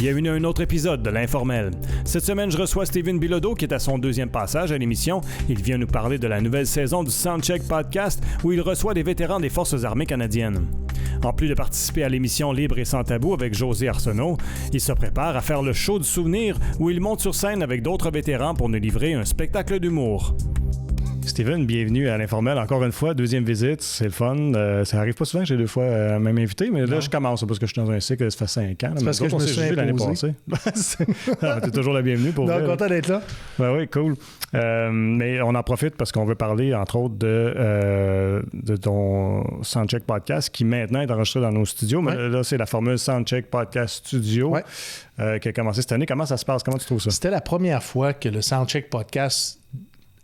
Bienvenue à un autre épisode de l'Informel. Cette semaine, je reçois Steven Bilodeau qui est à son deuxième passage à l'émission. Il vient nous parler de la nouvelle saison du Soundcheck Podcast où il reçoit des vétérans des Forces armées canadiennes. En plus de participer à l'émission Libre et sans tabou avec José Arsenault, il se prépare à faire le show du souvenir où il monte sur scène avec d'autres vétérans pour nous livrer un spectacle d'humour. Steven, bienvenue à l'Informel. Encore une fois, deuxième visite, c'est le fun. Ça arrive pas souvent que j'ai deux fois même invité, mais là, je commence parce que je suis dans un cycle, ça fait 5 ans. C'est parce que je me suis imposé l'année passée. T'es toujours la bienvenue pour vrai. Content d'être là. Ben oui, cool. Mais on en profite parce qu'on veut parler, entre autres, de ton Soundcheck Podcast qui maintenant est enregistré dans nos studios. Ouais. Mais là, c'est la formule Soundcheck Podcast Studio qui a commencé cette année. Comment ça se passe? Comment tu trouves ça? C'était la première fois que le Soundcheck Podcast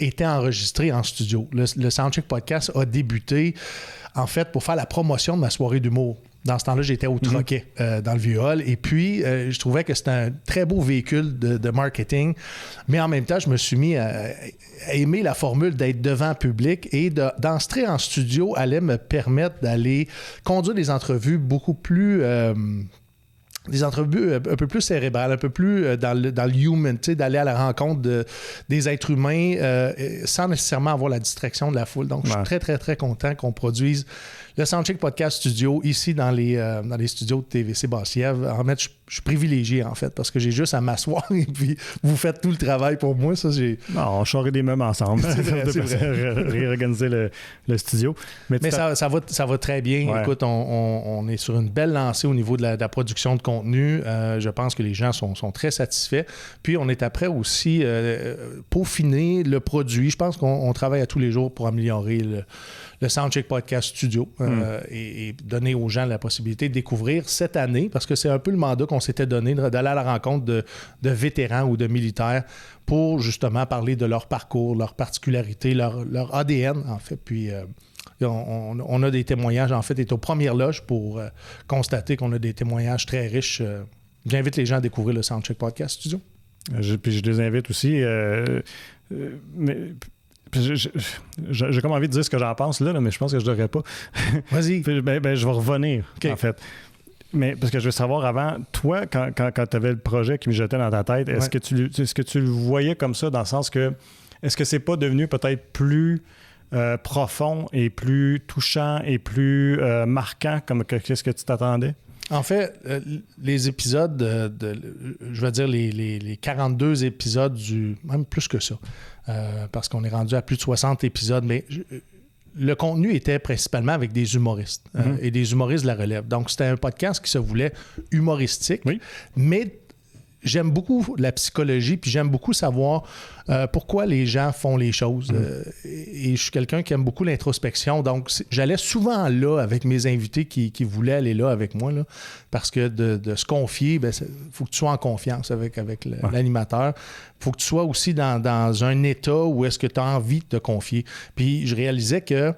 était enregistré en studio. Le Soundcheck Podcast a débuté, en fait, pour faire la promotion de ma soirée d'humour. Dans ce temps-là, j'étais au Troquet, dans le Vieux-Hall. Et puis, je trouvais que c'était un très beau véhicule de marketing. Mais en même temps, je me suis mis à aimer la formule d'être devant public. Et d'entrer en studio allait me permettre d'aller conduire des entrevues beaucoup plus... des entrevues un peu plus cérébrales, un peu plus dans le human, tu sais, d'aller à la rencontre des êtres humains sans nécessairement avoir la distraction de la foule. Donc, je suis très, très, très content qu'on produise le Soundcheck Podcast Studio ici dans les studios de TVC Basse-Lièvre. En fait, je suis privilégié, en fait, parce que j'ai juste à m'asseoir et puis vous faites tout le travail pour moi. Ça, Non, on charrie des meubles ensemble. C'est vrai. Réorganiser le studio. Mais ça va très bien. Ouais. Écoute, on est sur une belle lancée au niveau de la production de contenu. Je pense que les gens sont très satisfaits. Puis, on est après aussi peaufiner le produit. Je pense qu'on travaille à tous les jours pour améliorer le Soundcheck Podcast Studio et donner aux gens la possibilité de découvrir cette année, parce que c'est un peu le mandat qu'on s'était donné, d'aller à la rencontre de vétérans ou de militaires pour justement parler de leur parcours, leur particularité, leur ADN, en fait. Puis on a des témoignages, en fait, est aux premières loges pour constater qu'on a des témoignages très riches. J'invite les gens à découvrir le Soundcheck Podcast Studio. Puis je les invite aussi. Mais... J'ai comme envie de dire ce que j'en pense là, mais je pense que je ne devrais pas. Vas-y. Je vais revenir, en fait. Mais parce que je veux savoir avant, toi, quand tu avais le projet qui mijotait dans ta tête, est-ce que tu le voyais comme ça, dans le sens que est-ce que c'est pas devenu peut-être plus profond et plus touchant et plus marquant comme qu'est-ce que tu t'attendais? En fait, les épisodes, je vais dire les 42 épisodes, même plus que ça, parce qu'on est rendu à plus de 60 épisodes, mais le contenu était principalement avec des humoristes et des humoristes de la relève. Donc, c'était un podcast qui se voulait humoristique, mais j'aime beaucoup la psychologie, puis j'aime beaucoup savoir pourquoi les gens font les choses. Et je suis quelqu'un qui aime beaucoup l'introspection. Donc, j'allais souvent là avec mes invités qui voulaient aller là avec moi, là, parce que de se confier, il faut que tu sois en confiance avec l'animateur. Il faut que tu sois aussi dans un état où est-ce que tu as envie de te confier. Puis, je réalisais que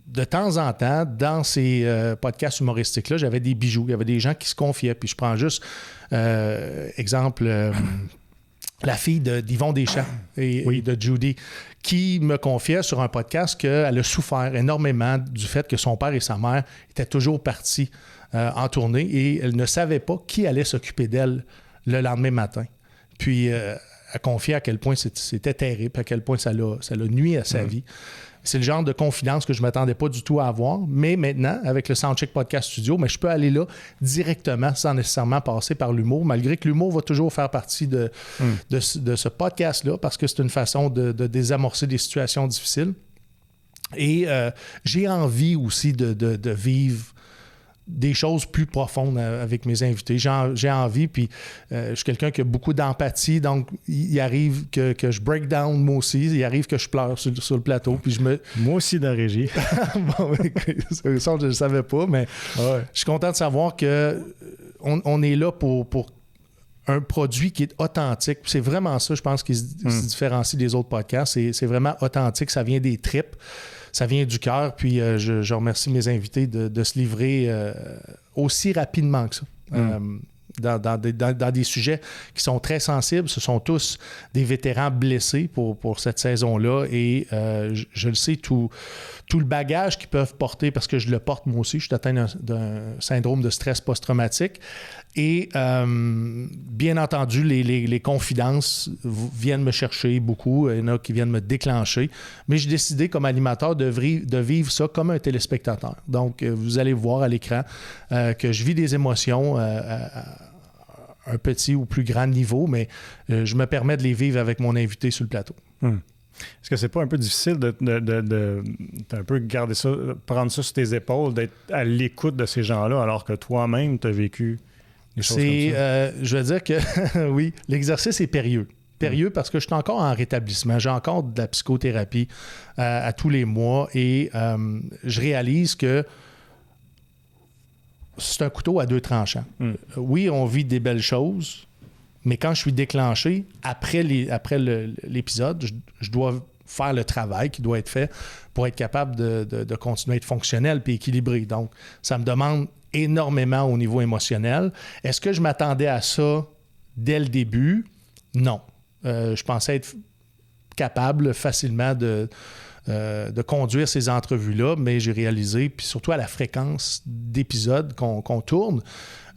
de temps en temps, dans ces podcasts humoristiques-là, j'avais des bijoux. Il y avait des gens qui se confiaient. Puis je prends juste, exemple, la fille d'Yvon Deschamps et de Judy, qui me confiait sur un podcast qu'elle a souffert énormément du fait que son père et sa mère étaient toujours partis en tournée et elle ne savait pas qui allait s'occuper d'elle le lendemain matin. Puis elle confiait à quel point c'était terrible, à quel point ça l'a nuit à sa vie. C'est le genre de confidence que je ne m'attendais pas du tout à avoir. Mais maintenant, avec le Soundcheck Podcast Studio, je peux aller là directement sans nécessairement passer par l'humour, malgré que l'humour va toujours faire partie de ce podcast-là, parce que c'est une façon de désamorcer des situations difficiles. Et j'ai envie aussi de vivre des choses plus profondes avec mes invités. J'ai envie, puis je suis quelqu'un qui a beaucoup d'empathie, donc il arrive que je break down moi aussi, il arrive que je pleure sur le plateau, puis Moi aussi dans la régie. Bon, ça, je ne le savais pas, mais je suis content de savoir qu'on est là pour un produit qui est authentique. C'est vraiment ça, je pense, qui se différencie des autres podcasts. C'est vraiment authentique, ça vient des tripes. Ça vient du cœur, puis je remercie mes invités de se livrer aussi rapidement que ça. dans des sujets qui sont très sensibles. Ce sont tous des vétérans blessés pour cette saison-là et je le sais, tout le bagage qu'ils peuvent porter, parce que je le porte moi aussi, je suis atteint d'un syndrome de stress post-traumatique et bien entendu, les confidences viennent me chercher beaucoup, il y en a qui viennent me déclencher, mais j'ai décidé comme animateur de vivre ça comme un téléspectateur. Donc, vous allez voir à l'écran que je vis des émotions un petit ou plus grand niveau, mais je me permets de les vivre avec mon invité sur le plateau. Est-ce que c'est pas un peu difficile de un peu garder ça, prendre ça sur tes épaules, d'être à l'écoute de ces gens-là, alors que toi-même, tu as vécu des choses comme ça? Je veux dire que oui, l'exercice est périlleux. Périlleux parce que je suis encore en rétablissement. J'ai encore de la psychothérapie à tous les mois et je réalise que c'est un couteau à deux tranchants. Oui, on vit des belles choses, mais quand je suis déclenché, après l'épisode, je dois faire le travail qui doit être fait pour être capable de continuer à être fonctionnel et équilibré. Donc, ça me demande énormément au niveau émotionnel. Est-ce que je m'attendais à ça dès le début? Non. Je pensais être capable facilement de conduire ces entrevues-là, mais j'ai réalisé, puis surtout à la fréquence d'épisodes qu'on tourne,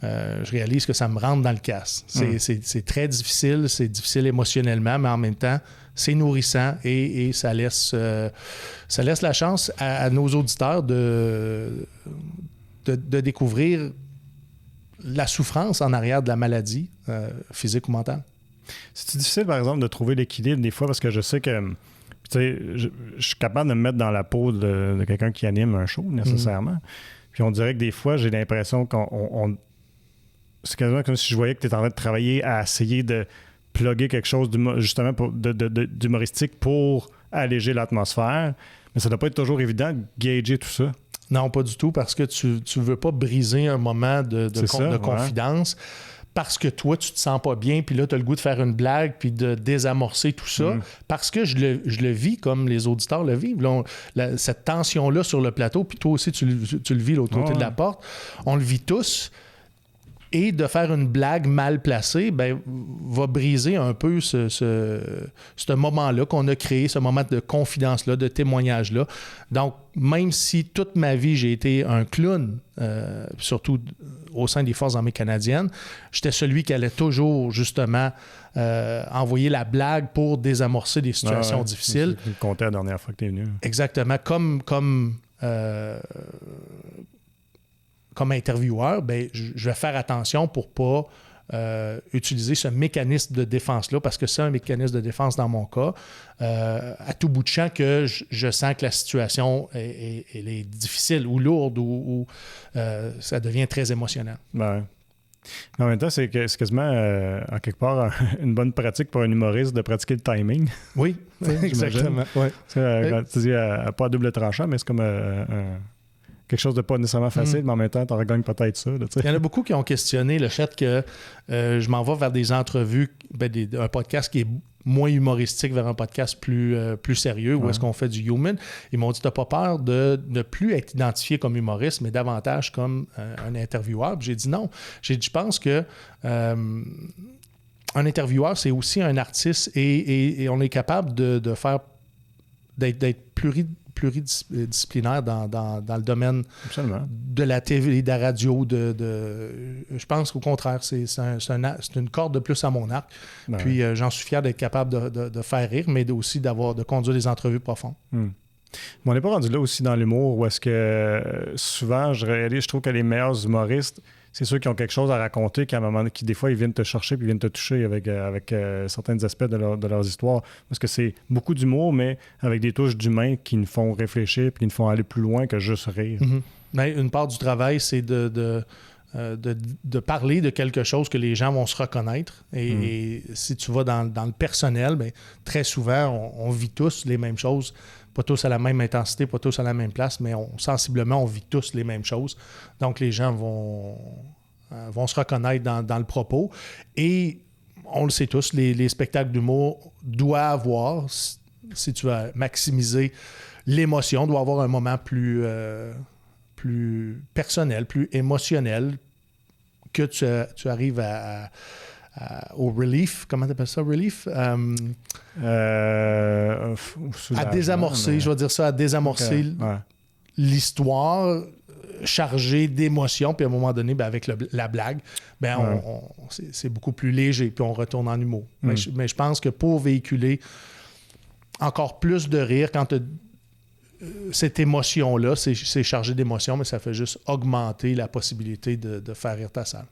je réalise que ça me rentre dans le casse. C'est très difficile, c'est difficile émotionnellement, mais en même temps, c'est nourrissant et ça laisse la chance à nos auditeurs de découvrir la souffrance en arrière de la maladie, physique ou mentale. C'est difficile, par exemple, de trouver l'équilibre des fois, parce que je sais que je suis capable de me mettre dans la peau de quelqu'un qui anime un show, nécessairement. Puis on dirait que des fois, j'ai l'impression c'est quasiment comme si je voyais que tu étais en train de travailler à essayer de plugger quelque chose justement d'humoristique pour alléger l'atmosphère. Mais ça ne doit pas être toujours évident de gager tout ça. Non, pas du tout, parce que tu ne veux pas briser un moment de confidence. Parce que toi, tu te sens pas bien, puis là, tu as le goût de faire une blague, puis de désamorcer tout ça. Parce que je le vis comme les auditeurs le vivent. Là, cette tension-là sur le plateau, puis toi aussi, tu le vis de l'autre côté de la porte. On le vit tous. Et de faire une blague mal placée, va briser un peu ce moment-là qu'on a créé, ce moment de confidence-là, de témoignage-là. Donc, même si toute ma vie, j'ai été un clown, surtout au sein des Forces armées canadiennes, j'étais celui qui allait toujours, justement, envoyer la blague pour désamorcer des situations difficiles. Tu me comptais la dernière fois que tu es venu. Exactement. Comme intervieweur, je vais faire attention pour ne pas utiliser ce mécanisme de défense-là, parce que c'est un mécanisme de défense dans mon cas, à tout bout de champ que je sens que la situation elle est difficile ou lourde ou ça devient très émotionnel. Mais en même temps, c'est quasiment, en quelque part, une bonne pratique pour un humoriste de pratiquer le timing. Oui, exactement. Ouais. Quand tu dis pas à double tranchant, mais c'est comme quelque chose de pas nécessairement facile, mais en même temps, tu regagnes peut-être ça. Là, il y en a beaucoup qui ont questionné le fait que je m'en vais vers des entrevues, un podcast qui est moins humoristique vers un podcast plus sérieux, où est-ce qu'on fait du human. Ils m'ont dit, t'as pas peur de ne plus être identifié comme humoriste, mais davantage comme un intervieweur. Puis j'ai dit non. J'ai dit, je pense que un intervieweur, c'est aussi un artiste et on est capable d'être pluridisciplinaire dans le domaine de la TV et de la radio. Je pense qu'au contraire, c'est une corde de plus à mon arc. Puis j'en suis fier d'être capable de faire rire, mais aussi de conduire des entrevues profondes. Mais on n'est pas rendu là aussi dans l'humour, où est-ce que souvent, je trouve que les meilleurs humoristes, c'est ceux qui ont quelque chose à raconter, qui des fois, ils viennent te chercher puis viennent te toucher avec certains aspects de leurs histoires. Parce que c'est beaucoup d'humour, mais avec des touches d'humain qui nous font réfléchir puis qui nous font aller plus loin que juste rire. Mais une part du travail, c'est de parler de quelque chose que les gens vont se reconnaître. Et si tu vas dans le personnel, très souvent, on vit tous les mêmes choses. Pas tous à la même intensité, pas tous à la même place, mais sensiblement, on vit tous les mêmes choses. Donc, les gens vont se reconnaître dans le propos. Et on le sait tous, les spectacles d'humour doivent avoir, si tu veux maximiser l'émotion, doit avoir un moment plus personnel, plus émotionnel que tu arrives au relief. Comment tu appelles ça, relief? À désamorcer, je vais dire ça, à désamorcer l'histoire chargée d'émotions. Puis à un moment donné, avec la blague, c'est beaucoup plus léger. Puis on retourne en humour. Mais je pense que pour véhiculer encore plus de rire, quand cette émotion-là, c'est chargé d'émotion, mais ça fait juste augmenter la possibilité de faire rire ta salle.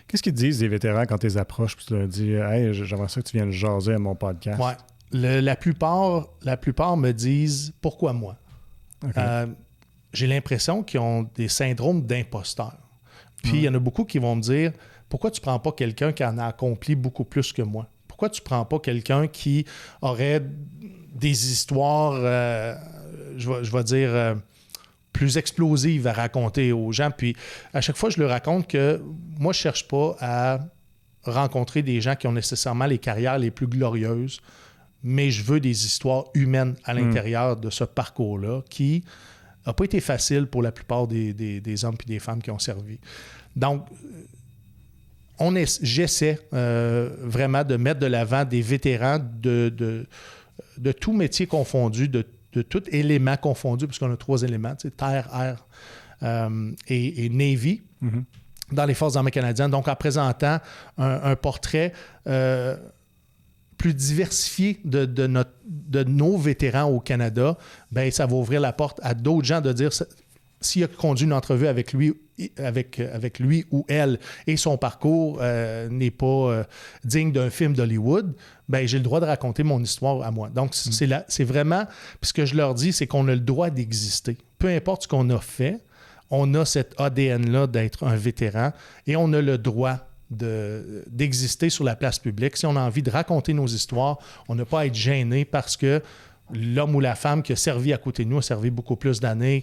Qu'est-ce qu'ils te disent, les vétérans, quand tu les approches et tu leur dis « Hey, j'aimerais ça que tu viennes jaser à mon podcast? » Ouais. La plupart me disent « Pourquoi moi? Okay. » J'ai l'impression qu'ils ont des syndromes d'imposteur. Puis il y en a beaucoup qui vont me dire « Pourquoi tu ne prends pas quelqu'un qui en a accompli beaucoup plus que moi? Pourquoi tu ne prends pas quelqu'un qui aurait des histoires, je vais dire, plus explosives à raconter aux gens? » Puis à chaque fois, je leur raconte que moi, je ne cherche pas à rencontrer des gens qui ont nécessairement les carrières les plus glorieuses, mais je veux des histoires humaines à l'intérieur de ce parcours-là qui n'a pas été facile pour la plupart des hommes et des femmes qui ont servi. Donc, j'essaie vraiment de mettre de l'avant des vétérans de tout métier confondu, de tout élément confondu, puisqu'on a 3 éléments, terre, air et Navy, dans les Forces armées canadiennes. Donc, en présentant un portrait plus diversifié de nos vétérans au Canada, bien, ça va ouvrir la porte à d'autres gens de dire s'il a conduit une entrevue avec lui ou elle et son parcours n'est pas digne d'un film d'Hollywood, bien, j'ai le droit de raconter mon histoire à moi. Donc, c'est vraiment... Puis ce que je leur dis, c'est qu'on a le droit d'exister. Peu importe ce qu'on a fait, on a cet ADN-là d'être un vétéran et on a le droit d'exister sur la place publique. Si on a envie de raconter nos histoires, on n'a pas à être gêné parce que l'homme ou la femme qui a servi à côté de nous a servi beaucoup plus d'années,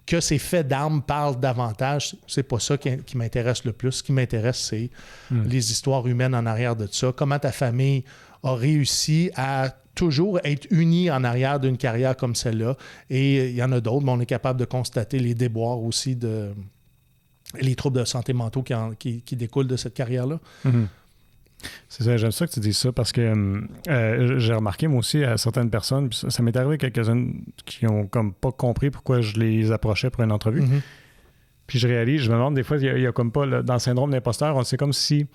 que ses faits d'armes parlent davantage. C'est pas ça qui m'intéresse le plus. Ce qui m'intéresse, c'est les histoires humaines en arrière de ça. Comment ta famille a réussi à toujours être unie en arrière d'une carrière comme celle-là. Et il y en a d'autres, mais on est capable de constater les déboires aussi les troubles de santé mentaux qui découlent de cette carrière-là. C'est ça, j'aime ça que tu dises ça parce que j'ai remarqué moi aussi à certaines personnes, puis ça m'est arrivé quelques-unes qui ont comme pas compris pourquoi je les approchais pour une entrevue. Puis je me demande des fois, il y a comme pas, dans le syndrome d'imposteur, c'est comme si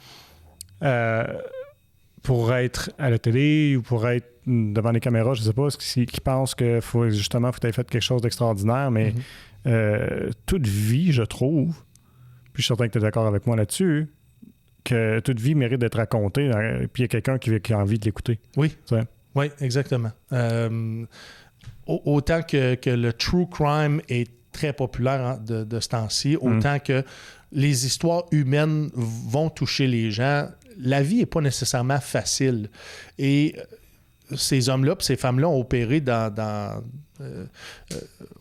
pour être à la télé ou pour être devant les caméras, je sais pas, qui pensent qu'il faut justement que tu aies fait quelque chose d'extraordinaire, mais toute vie, je trouve, puis je suis certain que tu es d'accord avec moi là-dessus, que toute vie mérite d'être racontée, puis il y a quelqu'un qui a envie de l'écouter. Oui, oui, exactement. Autant que le true crime est très populaire de ce temps-ci, autant que les histoires humaines vont toucher les gens, la vie n'est pas nécessairement facile. Et ces hommes-là et ces femmes-là ont opéré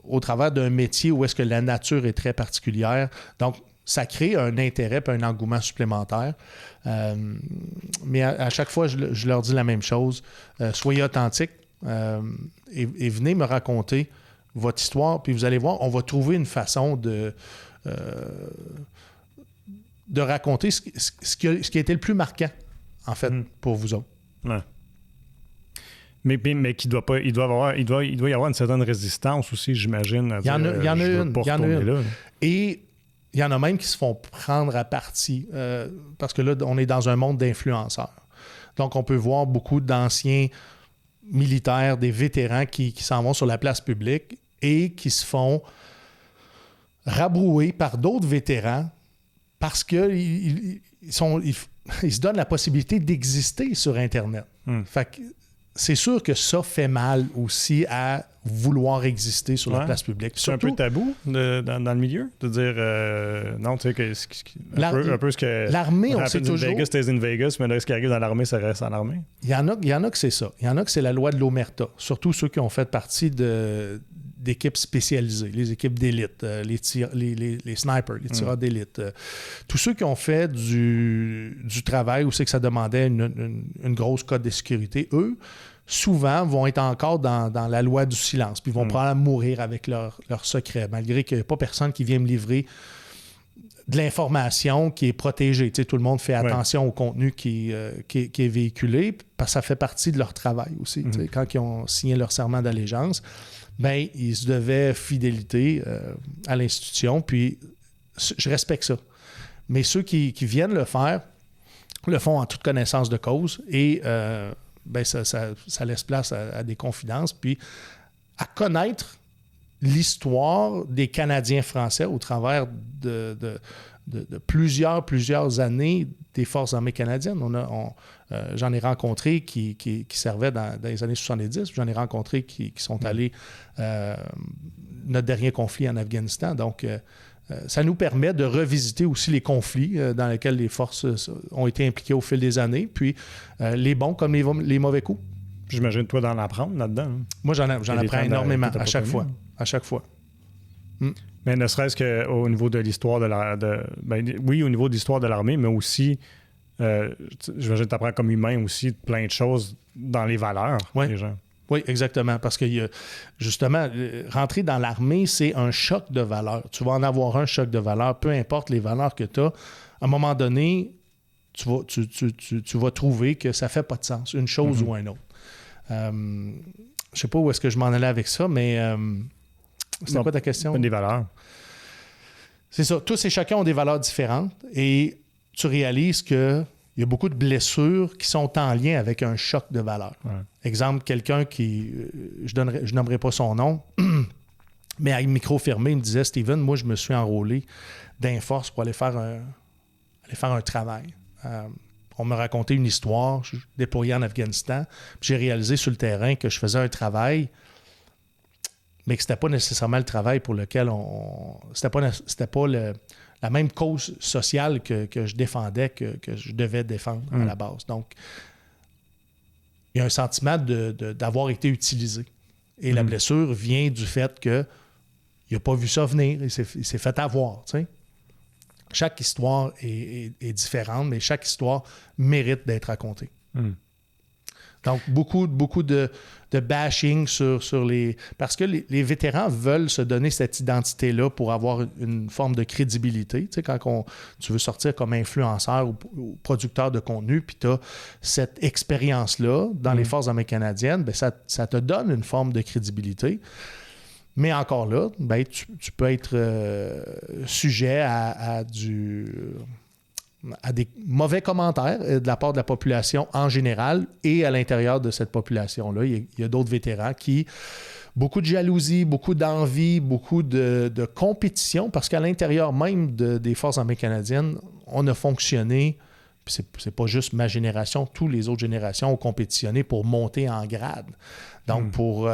au travers d'un métier où est-ce que la nature est très particulière. Donc, ça crée un intérêt et un engouement supplémentaire. Mais à chaque fois, je leur dis la même chose. Soyez authentiques et venez me raconter votre histoire. Puis vous allez voir, on va trouver une façon de raconter ce qui a été le plus marquant, en fait, pour vous autres. Ouais. Mais il doit y avoir une certaine résistance aussi, j'imagine. Il y en a une. Et il y en a même qui se font prendre à partie parce que là, on est dans un monde d'influenceurs. Donc, on peut voir beaucoup d'anciens militaires, des vétérans qui s'en vont sur la place publique et qui se font rabrouer par d'autres vétérans parce qu'ils se donnent la possibilité d'exister sur Internet. Fait que c'est sûr que ça fait mal aussi à vouloir exister sur la place publique. C'est surtout, un peu tabou dans le milieu de dire non, tu sais, un peu ce que l'armée, on sait toujours. Vegas, c'était in Vegas, mais là, ce qui arrive dans l'armée, ça reste en armée. Il y en a que c'est ça. Il y en a que c'est la loi de l'omerta. Surtout ceux qui ont fait partie d'équipes spécialisées, les équipes d'élite, les snipers, les tireurs d'élite. Tous ceux qui ont fait du travail où c'est que ça demandait une grosse cote de sécurité, eux, souvent vont être encore dans la loi du silence, puis vont probablement mourir avec leur secret, malgré qu'il n'y a pas personne qui vient me livrer de l'information qui est protégée. Tu sais, tout le monde fait attention au contenu qui est véhiculé, parce que ça fait partie de leur travail aussi. Tu sais, quand ils ont signé leur serment d'allégeance, ben ils se devaient fidélité à l'institution, puis je respecte ça. Mais ceux qui viennent le faire, le font en toute connaissance de cause, et ben ça laisse place à des confidences, puis à connaître l'histoire des Canadiens français au travers de plusieurs années des Forces armées canadiennes. J'en ai rencontré qui servaient dans les années 70, j'en ai rencontré qui sont allés notre dernier conflit en Afghanistan. Donc, ça nous permet de revisiter aussi les conflits dans lesquels les forces ont été impliquées au fil des années, puis les bons comme les mauvais coups. J'imagine toi d'en apprendre là-dedans. Hein? Moi, j'en apprends énormément à chaque fois. À chaque fois. Mais ne serait-ce qu'au niveau de l'histoire oui, au niveau de l'histoire de l'armée, mais aussi, j'imagine que tu apprends comme humain aussi plein de choses dans les valeurs des gens. Oui, exactement. Parce que justement, rentrer dans l'armée, c'est un choc de valeurs. Tu vas en avoir un choc de valeurs, peu importe les valeurs que tu as. À un moment donné, tu vas trouver que ça ne fait pas de sens, une chose ou un autre. Je ne sais pas où est-ce que je m'en allais avec ça, mais c'était quoi ta question? Des valeurs. C'est ça. Tous et chacun ont des valeurs différentes, et tu réalises qu'il y a beaucoup de blessures qui sont en lien avec un choc de valeurs. Ouais. Exemple, quelqu'un qui... je nommerai pas son nom, mais avec le micro fermé, il me disait « Steven, moi, je me suis enrôlé d'Inforce pour aller faire un travail. On me racontait une histoire, je suis déployé en Afghanistan, puis j'ai réalisé sur le terrain que je faisais un travail, mais que c'était pas nécessairement le travail pour lequel c'était pas la même cause sociale que je défendais, que je devais défendre à la base. Donc, il y a un sentiment d'avoir été utilisé. Et la blessure vient du fait qu'il n'a pas vu ça venir, il s'est fait avoir, tu sais. Chaque histoire est différente, mais chaque histoire mérite d'être racontée. Donc, beaucoup de bashing sur les... Parce que les vétérans veulent se donner cette identité-là pour avoir une forme de crédibilité. Tu sais, quand tu veux sortir comme influenceur ou producteur de contenu, puis tu as cette expérience-là dans les Forces armées canadiennes, bien, ça te donne une forme de crédibilité. Mais encore là, ben, tu peux être sujet à des mauvais commentaires de la part de la population en général, et à l'intérieur de cette population-là, il y a d'autres vétérans qui... Beaucoup de jalousie, beaucoup d'envie, beaucoup de compétition, parce qu'à l'intérieur même des Forces armées canadiennes, on a fonctionné, puis c'est pas juste ma génération, toutes les autres générations ont compétitionné pour monter en grade. Donc, pour...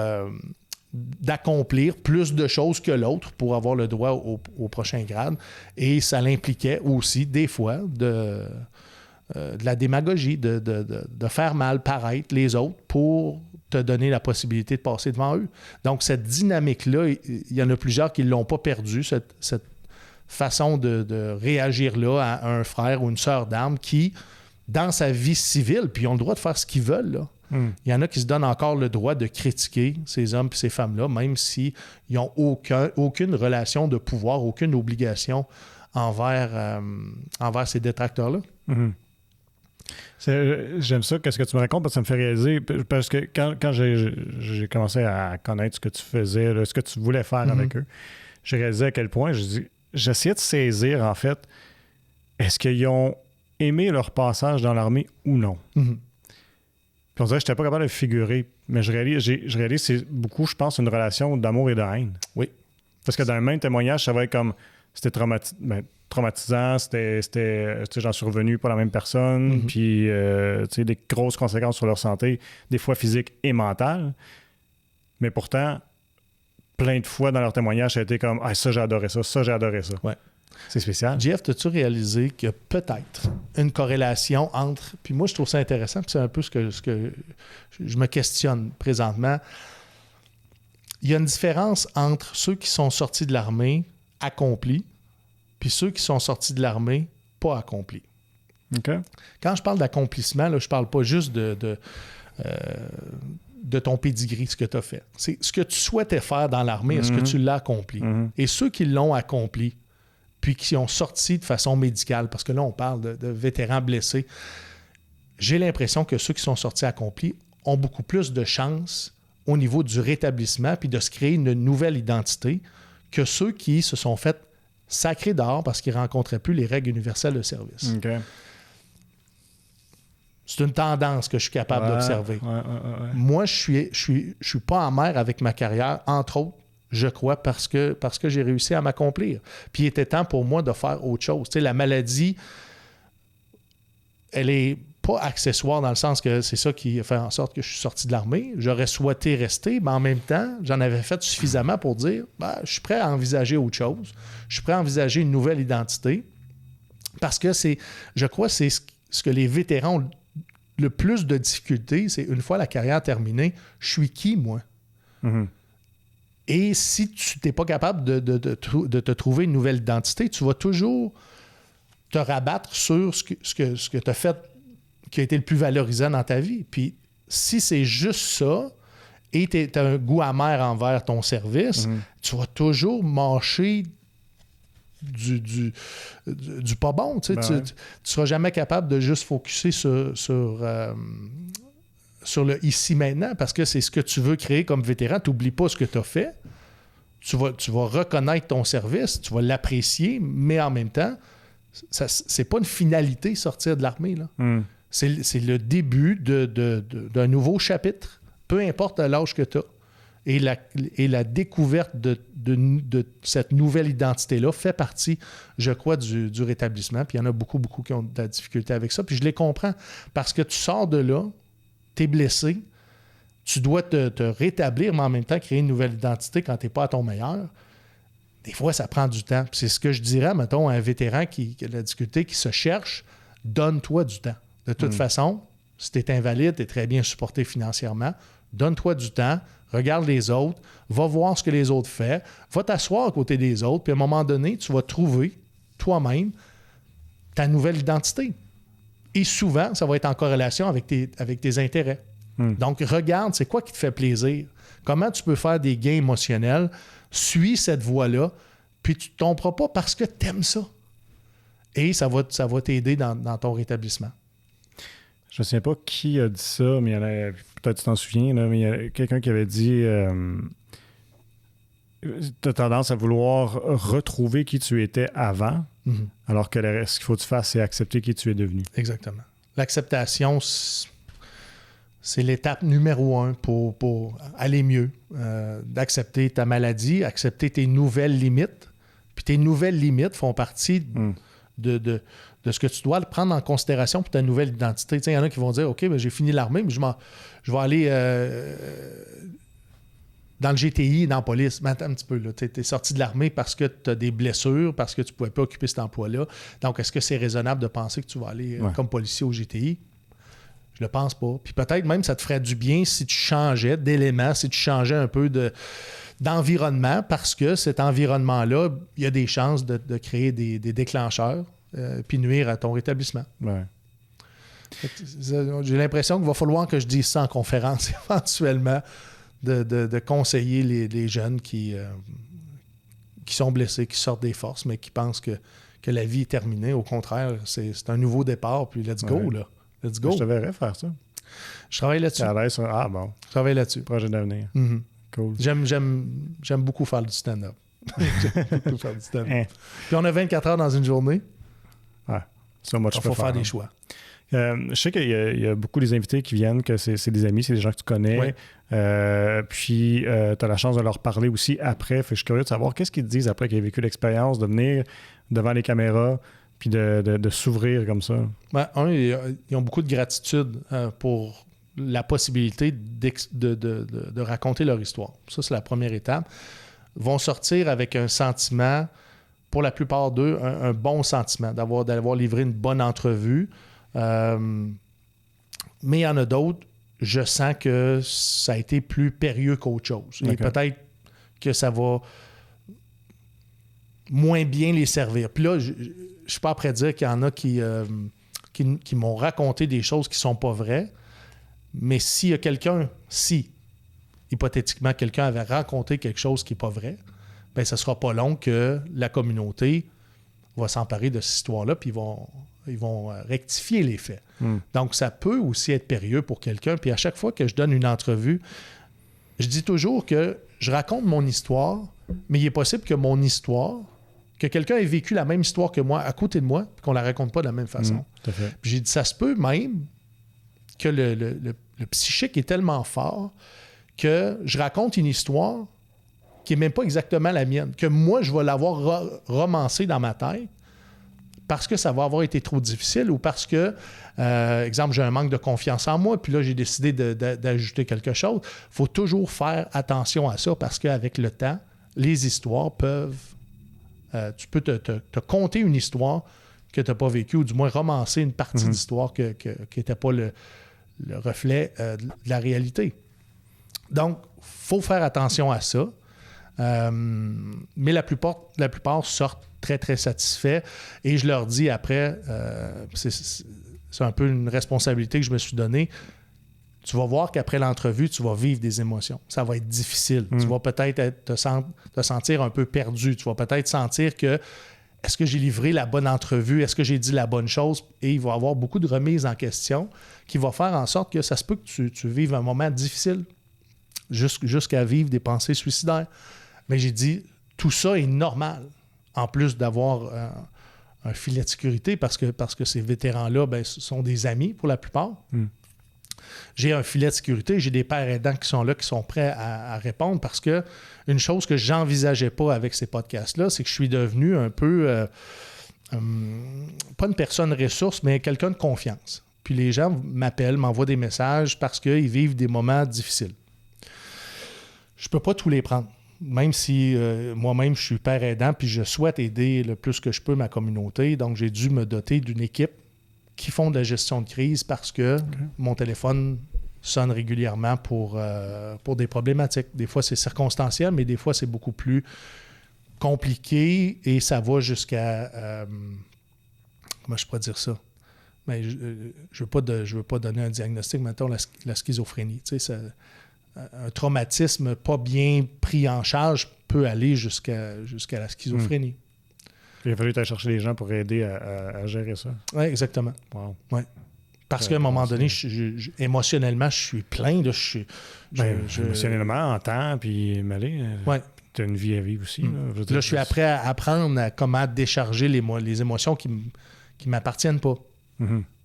d'accomplir plus de choses que l'autre pour avoir le droit au prochain grade. Et ça l'impliquait aussi, des fois, de la démagogie, de faire mal paraître les autres pour te donner la possibilité de passer devant eux. Donc, cette dynamique-là, il y en a plusieurs qui ne l'ont pas perdue, cette façon de réagir-là à un frère ou une sœur d'armes qui, dans sa vie civile, puis ils ont le droit de faire ce qu'ils veulent, là. Il y en a qui se donnent encore le droit de critiquer ces hommes et ces femmes-là, même s'ils n'ont aucune relation de pouvoir, aucune obligation envers ces détracteurs-là. J'aime ça, qu'est-ce que tu me racontes, parce que ça me fait réaliser, parce que quand j'ai commencé à connaître ce que tu faisais, là, ce que tu voulais faire avec eux, j'ai réalisé à quel point j'essayais de saisir, en fait, est-ce qu'ils ont aimé leur passage dans l'armée ou non. Puis on dirait que je n'étais pas capable de figurer, mais je réalise c'est beaucoup, je pense, une relation d'amour et de haine. Oui. Parce que dans le même témoignage, ça va être comme, c'était traumatisant, j'en suis revenu pas la même personne, puis des grosses conséquences sur leur santé, des fois physiques et mentales. Mais pourtant, plein de fois dans leur témoignage, ça a été comme, ça j'ai adoré ça j'ai adoré ça. Ouais. C'est spécial. Jeff, as-tu réalisé qu'il y a peut-être une corrélation entre... Puis moi, je trouve ça intéressant, puis c'est un peu ce que je me questionne présentement. Il y a une différence entre ceux qui sont sortis de l'armée accomplis, puis ceux qui sont sortis de l'armée pas accomplis. Okay. Quand je parle d'accomplissement, là, je parle pas juste de ton pédigree, ce que tu as fait. C'est ce que tu souhaitais faire dans l'armée, est-ce que tu l'as accompli? Et ceux qui l'ont accompli, puis qui ont sorti de façon médicale, parce que là, on parle de vétérans blessés, j'ai l'impression que ceux qui sont sortis accomplis ont beaucoup plus de chances au niveau du rétablissement puis de se créer une nouvelle identité que ceux qui se sont fait sacrer dehors parce qu'ils ne rencontraient plus les règles universelles de service. Okay. C'est une tendance que je suis capable d'observer. Moi, je suis pas amer avec ma carrière, entre autres, je crois, parce que j'ai réussi à m'accomplir. Puis il était temps pour moi de faire autre chose. Tu sais, la maladie, elle est pas accessoire dans le sens que c'est ça qui a fait en sorte que je suis sorti de l'armée. J'aurais souhaité rester, mais en même temps, j'en avais fait suffisamment pour dire je suis prêt à envisager autre chose. Je suis prêt à envisager une nouvelle identité. Parce que je crois que c'est ce que les vétérans ont le plus de difficultés, c'est une fois la carrière terminée, je suis qui, moi? Mm-hmm. Et si tu n'es pas capable de te trouver une nouvelle identité, tu vas toujours te rabattre sur ce que tu as fait qui a été le plus valorisant dans ta vie. Puis si c'est juste ça et tu as un goût amer envers ton service, tu vas toujours mâcher du pas bon. Tu ne seras jamais capable de juste focusser sur le ici-maintenant parce que c'est ce que tu veux créer comme vétéran. Tu n'oublies pas ce que tu as fait. Tu vas reconnaître ton service, tu vas l'apprécier, mais en même temps, c'est pas une finalité sortir de l'armée. Là. C'est le début d'un nouveau chapitre, peu importe l'âge que tu as. Et la découverte de cette nouvelle identité-là fait partie, je crois, du rétablissement. Puis il y en a beaucoup, beaucoup qui ont de la difficulté avec ça. Puis je les comprends. Parce que tu sors de là, tu es blessé, tu dois te rétablir, mais en même temps créer une nouvelle identité quand tu n'es pas à ton meilleur. Des fois, ça prend du temps. Puis c'est ce que je dirais, mettons, à un vétéran qui a de la difficulté, qui se cherche, donne-toi du temps. De toute façon, si tu es invalide, tu es très bien supporté financièrement, donne-toi du temps, regarde les autres, va voir ce que les autres font, va t'asseoir à côté des autres, puis à un moment donné, tu vas trouver toi-même ta nouvelle identité. Et souvent, ça va être en corrélation avec tes intérêts. Donc, regarde, c'est quoi qui te fait plaisir? Comment tu peux faire des gains émotionnels? Suis cette voie-là, puis tu ne tomberas pas parce que tu aimes ça. Et ça va t'aider dans ton rétablissement. Je ne sais pas qui a dit ça, mais peut-être tu t'en souviens, là, mais il y a quelqu'un qui avait dit tu as tendance à vouloir retrouver qui tu étais avant, alors que ce qu'il faut que tu fasses, c'est accepter qui tu es devenu. Exactement. L'acceptation, c'est l'étape numéro 1 pour aller mieux. D'accepter ta maladie, accepter tes nouvelles limites. Puis tes nouvelles limites font partie de ce que tu dois prendre en considération pour ta nouvelle identité. Il y en a qui vont dire « OK, ben, j'ai fini l'armée, mais je vais aller dans le GTI, dans la police. » Mais attends un petit peu, tu es sorti de l'armée parce que tu as des blessures, parce que tu ne pouvais pas occuper cet emploi-là. Donc, est-ce que c'est raisonnable de penser que tu vas aller comme policier au GTI? Je le pense pas. Puis peut-être même ça te ferait du bien si tu changeais d'éléments, si tu changeais un peu d'environnement, parce que cet environnement-là, il y a des chances de créer des déclencheurs puis nuire à ton rétablissement. Ouais. J'ai l'impression qu'il va falloir que je dise ça en conférence éventuellement, de conseiller les jeunes qui sont blessés, qui sortent des forces, mais qui pensent que la vie est terminée. Au contraire, c'est un nouveau départ, puis let's go, là. Let's go. Je te verrais faire ça. Je travaille là-dessus. Ah bon. Je travaille là-dessus. Projet d'avenir. Cool. J'aime beaucoup faire du stand-up. J'aime beaucoup faire du stand-up. Puis on a 24 heures dans une journée. Ouais. Ça, moi, il faut faire des choix. Je sais qu'il y a beaucoup des invités qui viennent, que c'est des amis, c'est des gens que tu connais. Oui. Puis, tu as la chance de leur parler aussi après. Fait que je suis curieux de savoir qu'est-ce qu'ils te disent après qu'ils aient vécu l'expérience de venir devant les caméras puis de s'ouvrir comme ça. Ben, ils ont beaucoup de gratitude pour la possibilité de raconter leur histoire. Ça, c'est la première étape. Ils vont sortir avec un sentiment, pour la plupart d'eux, un bon sentiment, d'avoir livré une bonne entrevue. Mais il y en a d'autres, je sens que ça a été plus périlleux qu'autre chose. Okay. Et peut-être que ça va moins bien les servir. Puis là, je ne suis pas prêt à dire qu'il y en a qui m'ont raconté des choses qui ne sont pas vraies, mais s'il y a hypothétiquement, quelqu'un avait raconté quelque chose qui n'est pas vrai, bien, ce ne sera pas long que la communauté va s'emparer de cette histoire-là, puis ils vont rectifier les faits. Donc, ça peut aussi être périlleux pour quelqu'un. Puis à chaque fois que je donne une entrevue, je dis toujours que je raconte mon histoire, mais il est possible que mon histoire, que quelqu'un ait vécu la même histoire que moi à côté de moi, puis qu'on la raconte pas de la même façon. Tout à fait. Puis j'ai dit, ça se peut même que le psychique est tellement fort que je raconte une histoire qui n'est même pas exactement la mienne, que moi, je vais l'avoir romancée dans ma tête parce que ça va avoir été trop difficile ou parce que, exemple, j'ai un manque de confiance en moi, puis là, j'ai décidé d'ajouter quelque chose. Il faut toujours faire attention à ça parce qu'avec le temps, les histoires peuvent... tu peux te conter une histoire que tu n'as pas vécue ou du moins romancer une partie d'histoire qui n'était pas le reflet de la réalité. Donc, il faut faire attention à ça. Mais la plupart sortent très, très satisfaits. Et je leur dis après, c'est un peu une responsabilité que je me suis donnée. Tu vas voir qu'après l'entrevue, tu vas vivre des émotions. Ça va être difficile. Tu vas peut-être te sentir un peu perdu. Tu vas peut-être sentir que est-ce que j'ai livré la bonne entrevue? Est-ce que j'ai dit la bonne chose? Et il va y avoir beaucoup de remises en question qui va faire en sorte que ça se peut que tu vives un moment difficile jusqu'à vivre des pensées suicidaires. Mais j'ai dit, tout ça est normal, en plus d'avoir un filet de sécurité, parce que ces vétérans-là, ce sont des amis pour la plupart. J'ai un filet de sécurité, j'ai des pères aidants qui sont là, qui sont prêts à répondre, parce que une chose que j'envisageais pas avec ces podcasts-là, c'est que je suis devenu un peu, pas une personne ressource, mais quelqu'un de confiance. Puis les gens m'appellent, m'envoient des messages parce qu'ils vivent des moments difficiles. Je peux pas tous les prendre. Même si moi-même, je suis père aidant, puis je souhaite aider le plus que je peux ma communauté. Donc, j'ai dû me doter d'une équipe qui font de la gestion de crise parce que mon téléphone sonne régulièrement pour des problématiques. Des fois, c'est circonstanciel, mais des fois, c'est beaucoup plus compliqué et ça va jusqu'à... comment je pourrais dire ça? Mais je veux pas donner un diagnostic, mettons la schizophrénie. Tu sais, un traumatisme pas bien pris en charge peut aller jusqu'à la schizophrénie. Il a fallu aller chercher les gens pour aider à gérer ça. Oui, exactement. Wow. Ouais. Parce qu'à un moment donné, émotionnellement, je suis plein. Là, émotionnellement, en temps, puis mêlé. Tu as une vie à vivre aussi. Là, je suis après à apprendre à comment décharger les émotions qui ne m'appartiennent pas.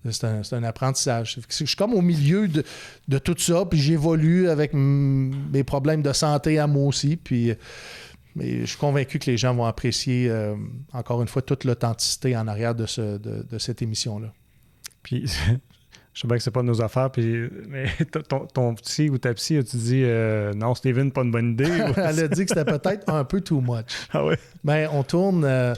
C'est un apprentissage. Je suis comme au milieu de tout ça, puis j'évolue avec mes problèmes de santé à moi aussi. Mais je suis convaincu que les gens vont apprécier, encore une fois, toute l'authenticité en arrière de cette émission-là. Puis, je sais bien que c'est pas de nos affaires, mais ton petit ou ta psy, as-tu dit non, Steven, pas une bonne idée? Elle a dit que c'était peut-être un peu too much. Ah oui? Ben, on tourne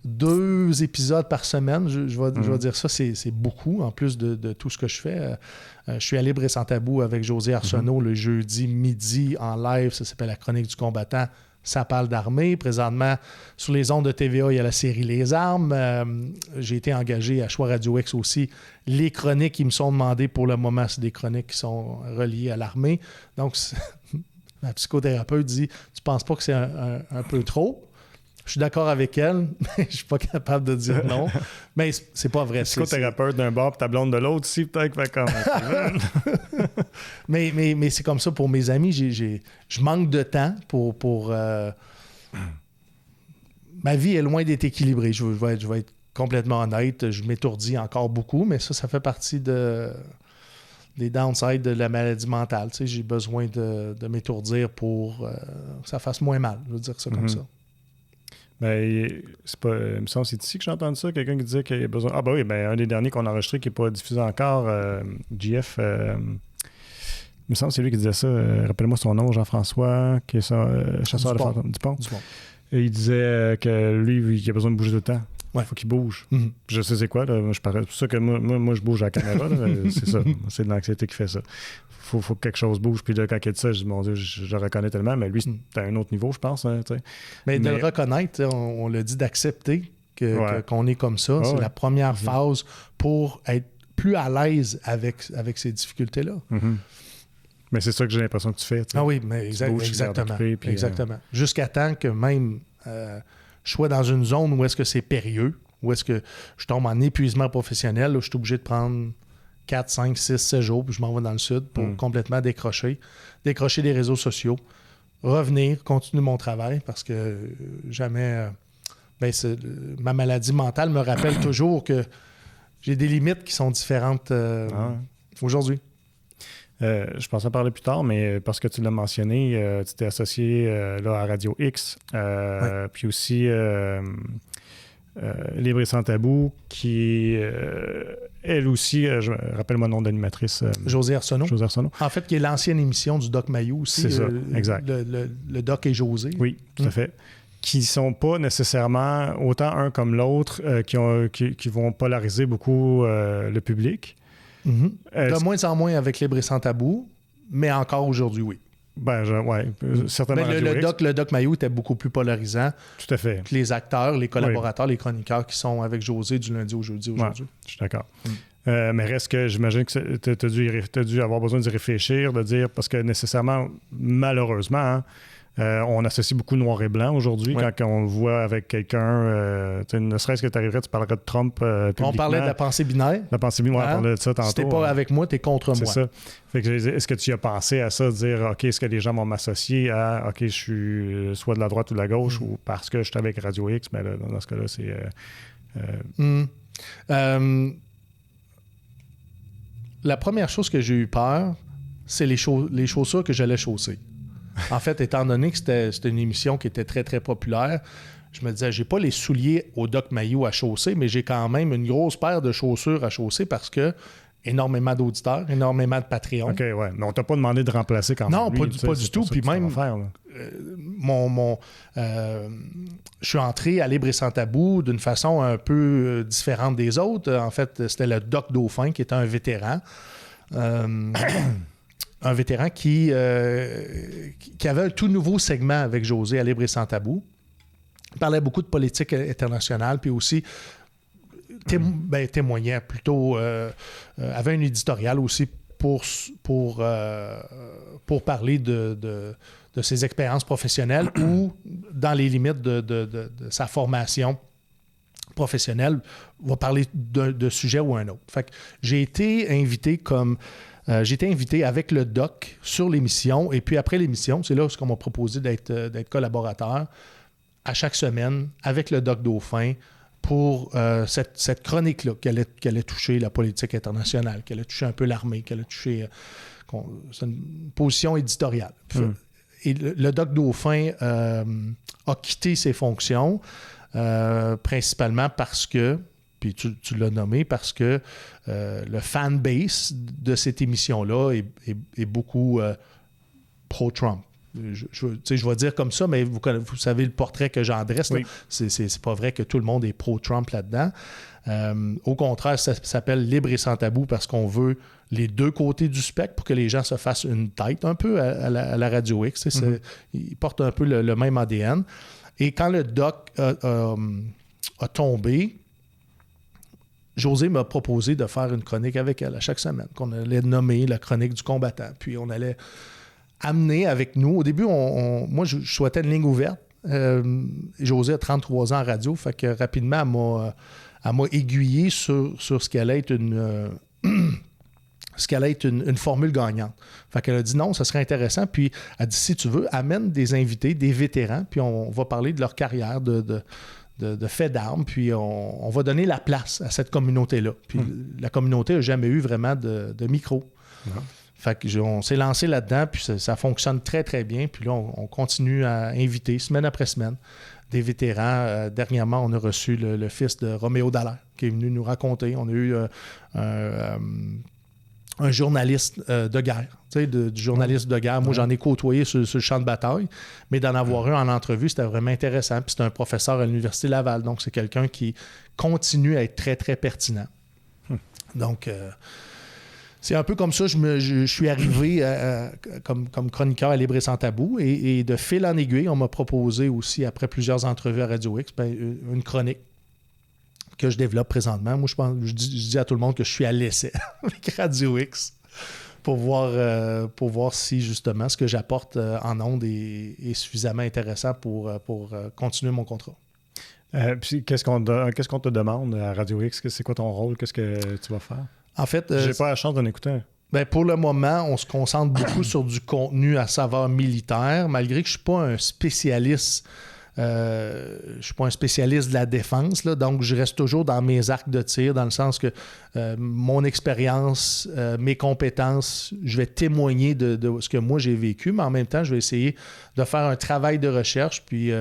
2 épisodes par semaine. Je vais dire ça, c'est beaucoup, en plus de tout ce que je fais. Je suis à Libre et sans tabou avec José Arsenault le jeudi midi en live. Ça s'appelle La Chronique du combattant. Ça parle d'armée. Présentement, sur les ondes de TVA, il y a la série Les Armes. J'ai été engagé à Choix Radio X aussi. Les chroniques qui me sont demandées pour le moment, c'est des chroniques qui sont reliées à l'armée. Donc, ma psychothérapeute dit « Tu penses pas que c'est un peu trop? » Je suis d'accord avec elle, mais je suis pas capable de dire non. Mais c'est pas vrai. Psychothérapeute d'un bord et ta blonde de l'autre, si peut-être fait comme... mais c'est comme ça pour mes amis. Je manque de temps pour ma vie est loin d'être équilibrée. Je vais être complètement honnête. Je m'étourdis encore beaucoup, mais ça fait partie des downsides de la maladie mentale. Tu sais, j'ai besoin de m'étourdir pour que ça fasse moins mal. Je veux dire ça comme ça. Ben, c'est pas. Il me semble c'est ici que j'ai entendu ça, quelqu'un qui disait qu'il y a besoin. Ah ben oui, un des derniers qu'on a enregistré qui n'est pas diffusé encore, JF. Il me semble que c'est lui qui disait ça. Rappelle-moi son nom, Jean-François, qui est chasseur de fantômes. Dupont. Et il disait que lui, il a besoin de bouger tout le temps. Il faut qu'il bouge. Je sais c'est quoi, là. C'est pour ça que moi, je bouge à la caméra. Là, c'est ça. C'est de l'anxiété qui fait ça. Faut que quelque chose bouge. Puis là, quand il dit ça, je dis, mon Dieu, je le reconnais tellement, mais lui, c'est à un autre niveau, je pense. Hein, mais de le reconnaître, on l'a dit, d'accepter qu'on est comme ça. C'est la première phase pour être plus à l'aise avec ces difficultés-là. Mais c'est ça que j'ai l'impression que tu fais. Ah oui, mais exactement. Exactement. Jusqu'à temps que même je sois dans une zone où est-ce que c'est périlleux, où est-ce que je tombe en épuisement professionnel, là, je suis obligé de prendre 4, 5, 6, 7 jours, puis je m'en vais dans le sud pour complètement décrocher des réseaux sociaux, revenir, continuer mon travail, parce que jamais... ma maladie mentale me rappelle toujours que j'ai des limites qui sont différentes aujourd'hui. Je pensais en parler plus tard, mais parce que tu l'as mentionné, tu t'es associé là, à Radio X, puis aussi Libre et sans tabou, qui elle aussi, rappelle-moi le nom d'animatrice. Josée Arsenault. Josée Arsenault. En fait, qui est l'ancienne émission du Doc Mayou aussi. C'est ça, exact. Le Doc et Josée. Oui, tout à fait. Qui ne sont pas nécessairement, autant un comme l'autre, qui vont polariser beaucoup le public. De moins en moins avec Libre et sans tabou, mais encore aujourd'hui, oui. Certainement. Mais le Doc Mayou était beaucoup plus polarisant. Tout à fait. Que les acteurs, les collaborateurs, les chroniqueurs qui sont avec Josée du lundi au jeudi aujourd'hui. Ouais, je suis d'accord. Mais reste que j'imagine que tu as dû avoir besoin d'y réfléchir, de dire, parce que nécessairement, malheureusement, on associe beaucoup noir et blanc aujourd'hui quand on le voit avec quelqu'un. Ne serait-ce que tu arriverais, tu parlerais de Trump publiquement. On parlait de la pensée binaire. La pensée binaire, on parlait de ça tantôt. Si t'es pas avec moi, t'es contre moi. C'est ça. Fait que, est-ce que tu as pensé à ça, de dire, OK, est-ce que les gens vont m'associer à, OK, je suis soit de la droite ou de la gauche, ou parce que je suis avec Radio X, mais là, dans ce cas-là, c'est... La première chose que j'ai eu peur, c'est les chaussures que j'allais chausser. En fait, étant donné que c'était une émission qui était très, très populaire, je me disais, j'ai pas les souliers au Doc Mayou à chausser, mais j'ai quand même une grosse paire de chaussures à chausser parce que énormément d'auditeurs, énormément de Patreon. OK, ouais. Mais on t'a pas demandé de remplacer quand même. Non, pas du tout. Puis même, je suis entré à Libre et sans tabou d'une façon un peu différente des autres. En fait, c'était le Doc Dauphin qui était un vétéran. Un vétéran qui avait un tout nouveau segment avec Josée à Libre et sans tabou. Il parlait beaucoup de politique internationale, puis aussi témoignait plutôt, avait un éditorial aussi pour parler de ses expériences professionnelles ou dans les limites de sa formation professionnelle, va parler de sujet ou un autre. Fait que j'ai été invité avec le doc sur l'émission, et puis après l'émission, c'est là qu'on m'a proposé d'être collaborateur à chaque semaine avec le doc Dauphin pour cette chronique-là qui allait toucher la politique internationale, qui allait toucher un peu l'armée, qui allait toucher... c'est une position éditoriale. Et le doc Dauphin a quitté ses fonctions principalement parce que, puis tu l'as nommé, parce que le fanbase de cette émission-là est beaucoup pro-Trump. Je vais dire comme ça, mais vous savez le portrait que j'en dresse. Oui. C'est pas vrai que tout le monde est pro-Trump là-dedans. Au contraire, ça s'appelle Libre et sans tabou parce qu'on veut les deux côtés du spectre pour que les gens se fassent une tête un peu à la Radio X. Ils portent un peu le même ADN. Et quand le doc a tombé, Josée m'a proposé de faire une chronique avec elle à chaque semaine, qu'on allait nommer la chronique du combattant. Puis on allait amener avec nous. Au début, moi, je souhaitais une ligne ouverte. Josée a 33 ans en radio, fait que rapidement, elle m'a aiguillé sur ce qu'allait être une formule gagnante. Fait qu'elle a dit non, ça serait intéressant. Puis elle a dit, si tu veux, amène des invités, des vétérans, puis on va parler de leur carrière, de faits d'armes, puis on va donner la place à cette communauté-là. Puis la communauté n'a jamais eu vraiment de micro. Fait qu'on s'est lancé là-dedans, puis ça fonctionne très, très bien. Puis là, on continue à inviter, semaine après semaine, des vétérans. Dernièrement, on a reçu le fils de Roméo Dallaire, qui est venu nous raconter. On a eu un journaliste de guerre, du journaliste de guerre. Moi, j'en ai côtoyé sur le champ de bataille, mais d'en avoir un en entrevue, c'était vraiment intéressant. Puis c'est un professeur à l'Université Laval, donc c'est quelqu'un qui continue à être très, très pertinent. Donc... c'est un peu comme ça, je suis arrivé comme chroniqueur à Libre et sans tabou. Et de fil en aiguille, on m'a proposé aussi, après plusieurs entrevues à Radio X, une chronique que je développe présentement. Moi, je dis à tout le monde que je suis à l'essai avec Radio X pour voir si, justement, ce que j'apporte en ondes est suffisamment intéressant pour continuer mon contrat. Puis qu'est-ce qu'on te demande à Radio X? C'est quoi ton rôle? Qu'est-ce que tu vas faire? En fait, j'ai pas la chance d'en écouter. Ben pour le moment, on se concentre beaucoup sur du contenu à saveur militaire, malgré que je ne suis pas un spécialiste. Je suis pas un spécialiste de la défense, là, donc je reste toujours dans mes arcs de tir, dans le sens que mon expérience, mes compétences, je vais témoigner de ce que moi j'ai vécu, mais en même temps, je vais essayer de faire un travail de recherche. Puis,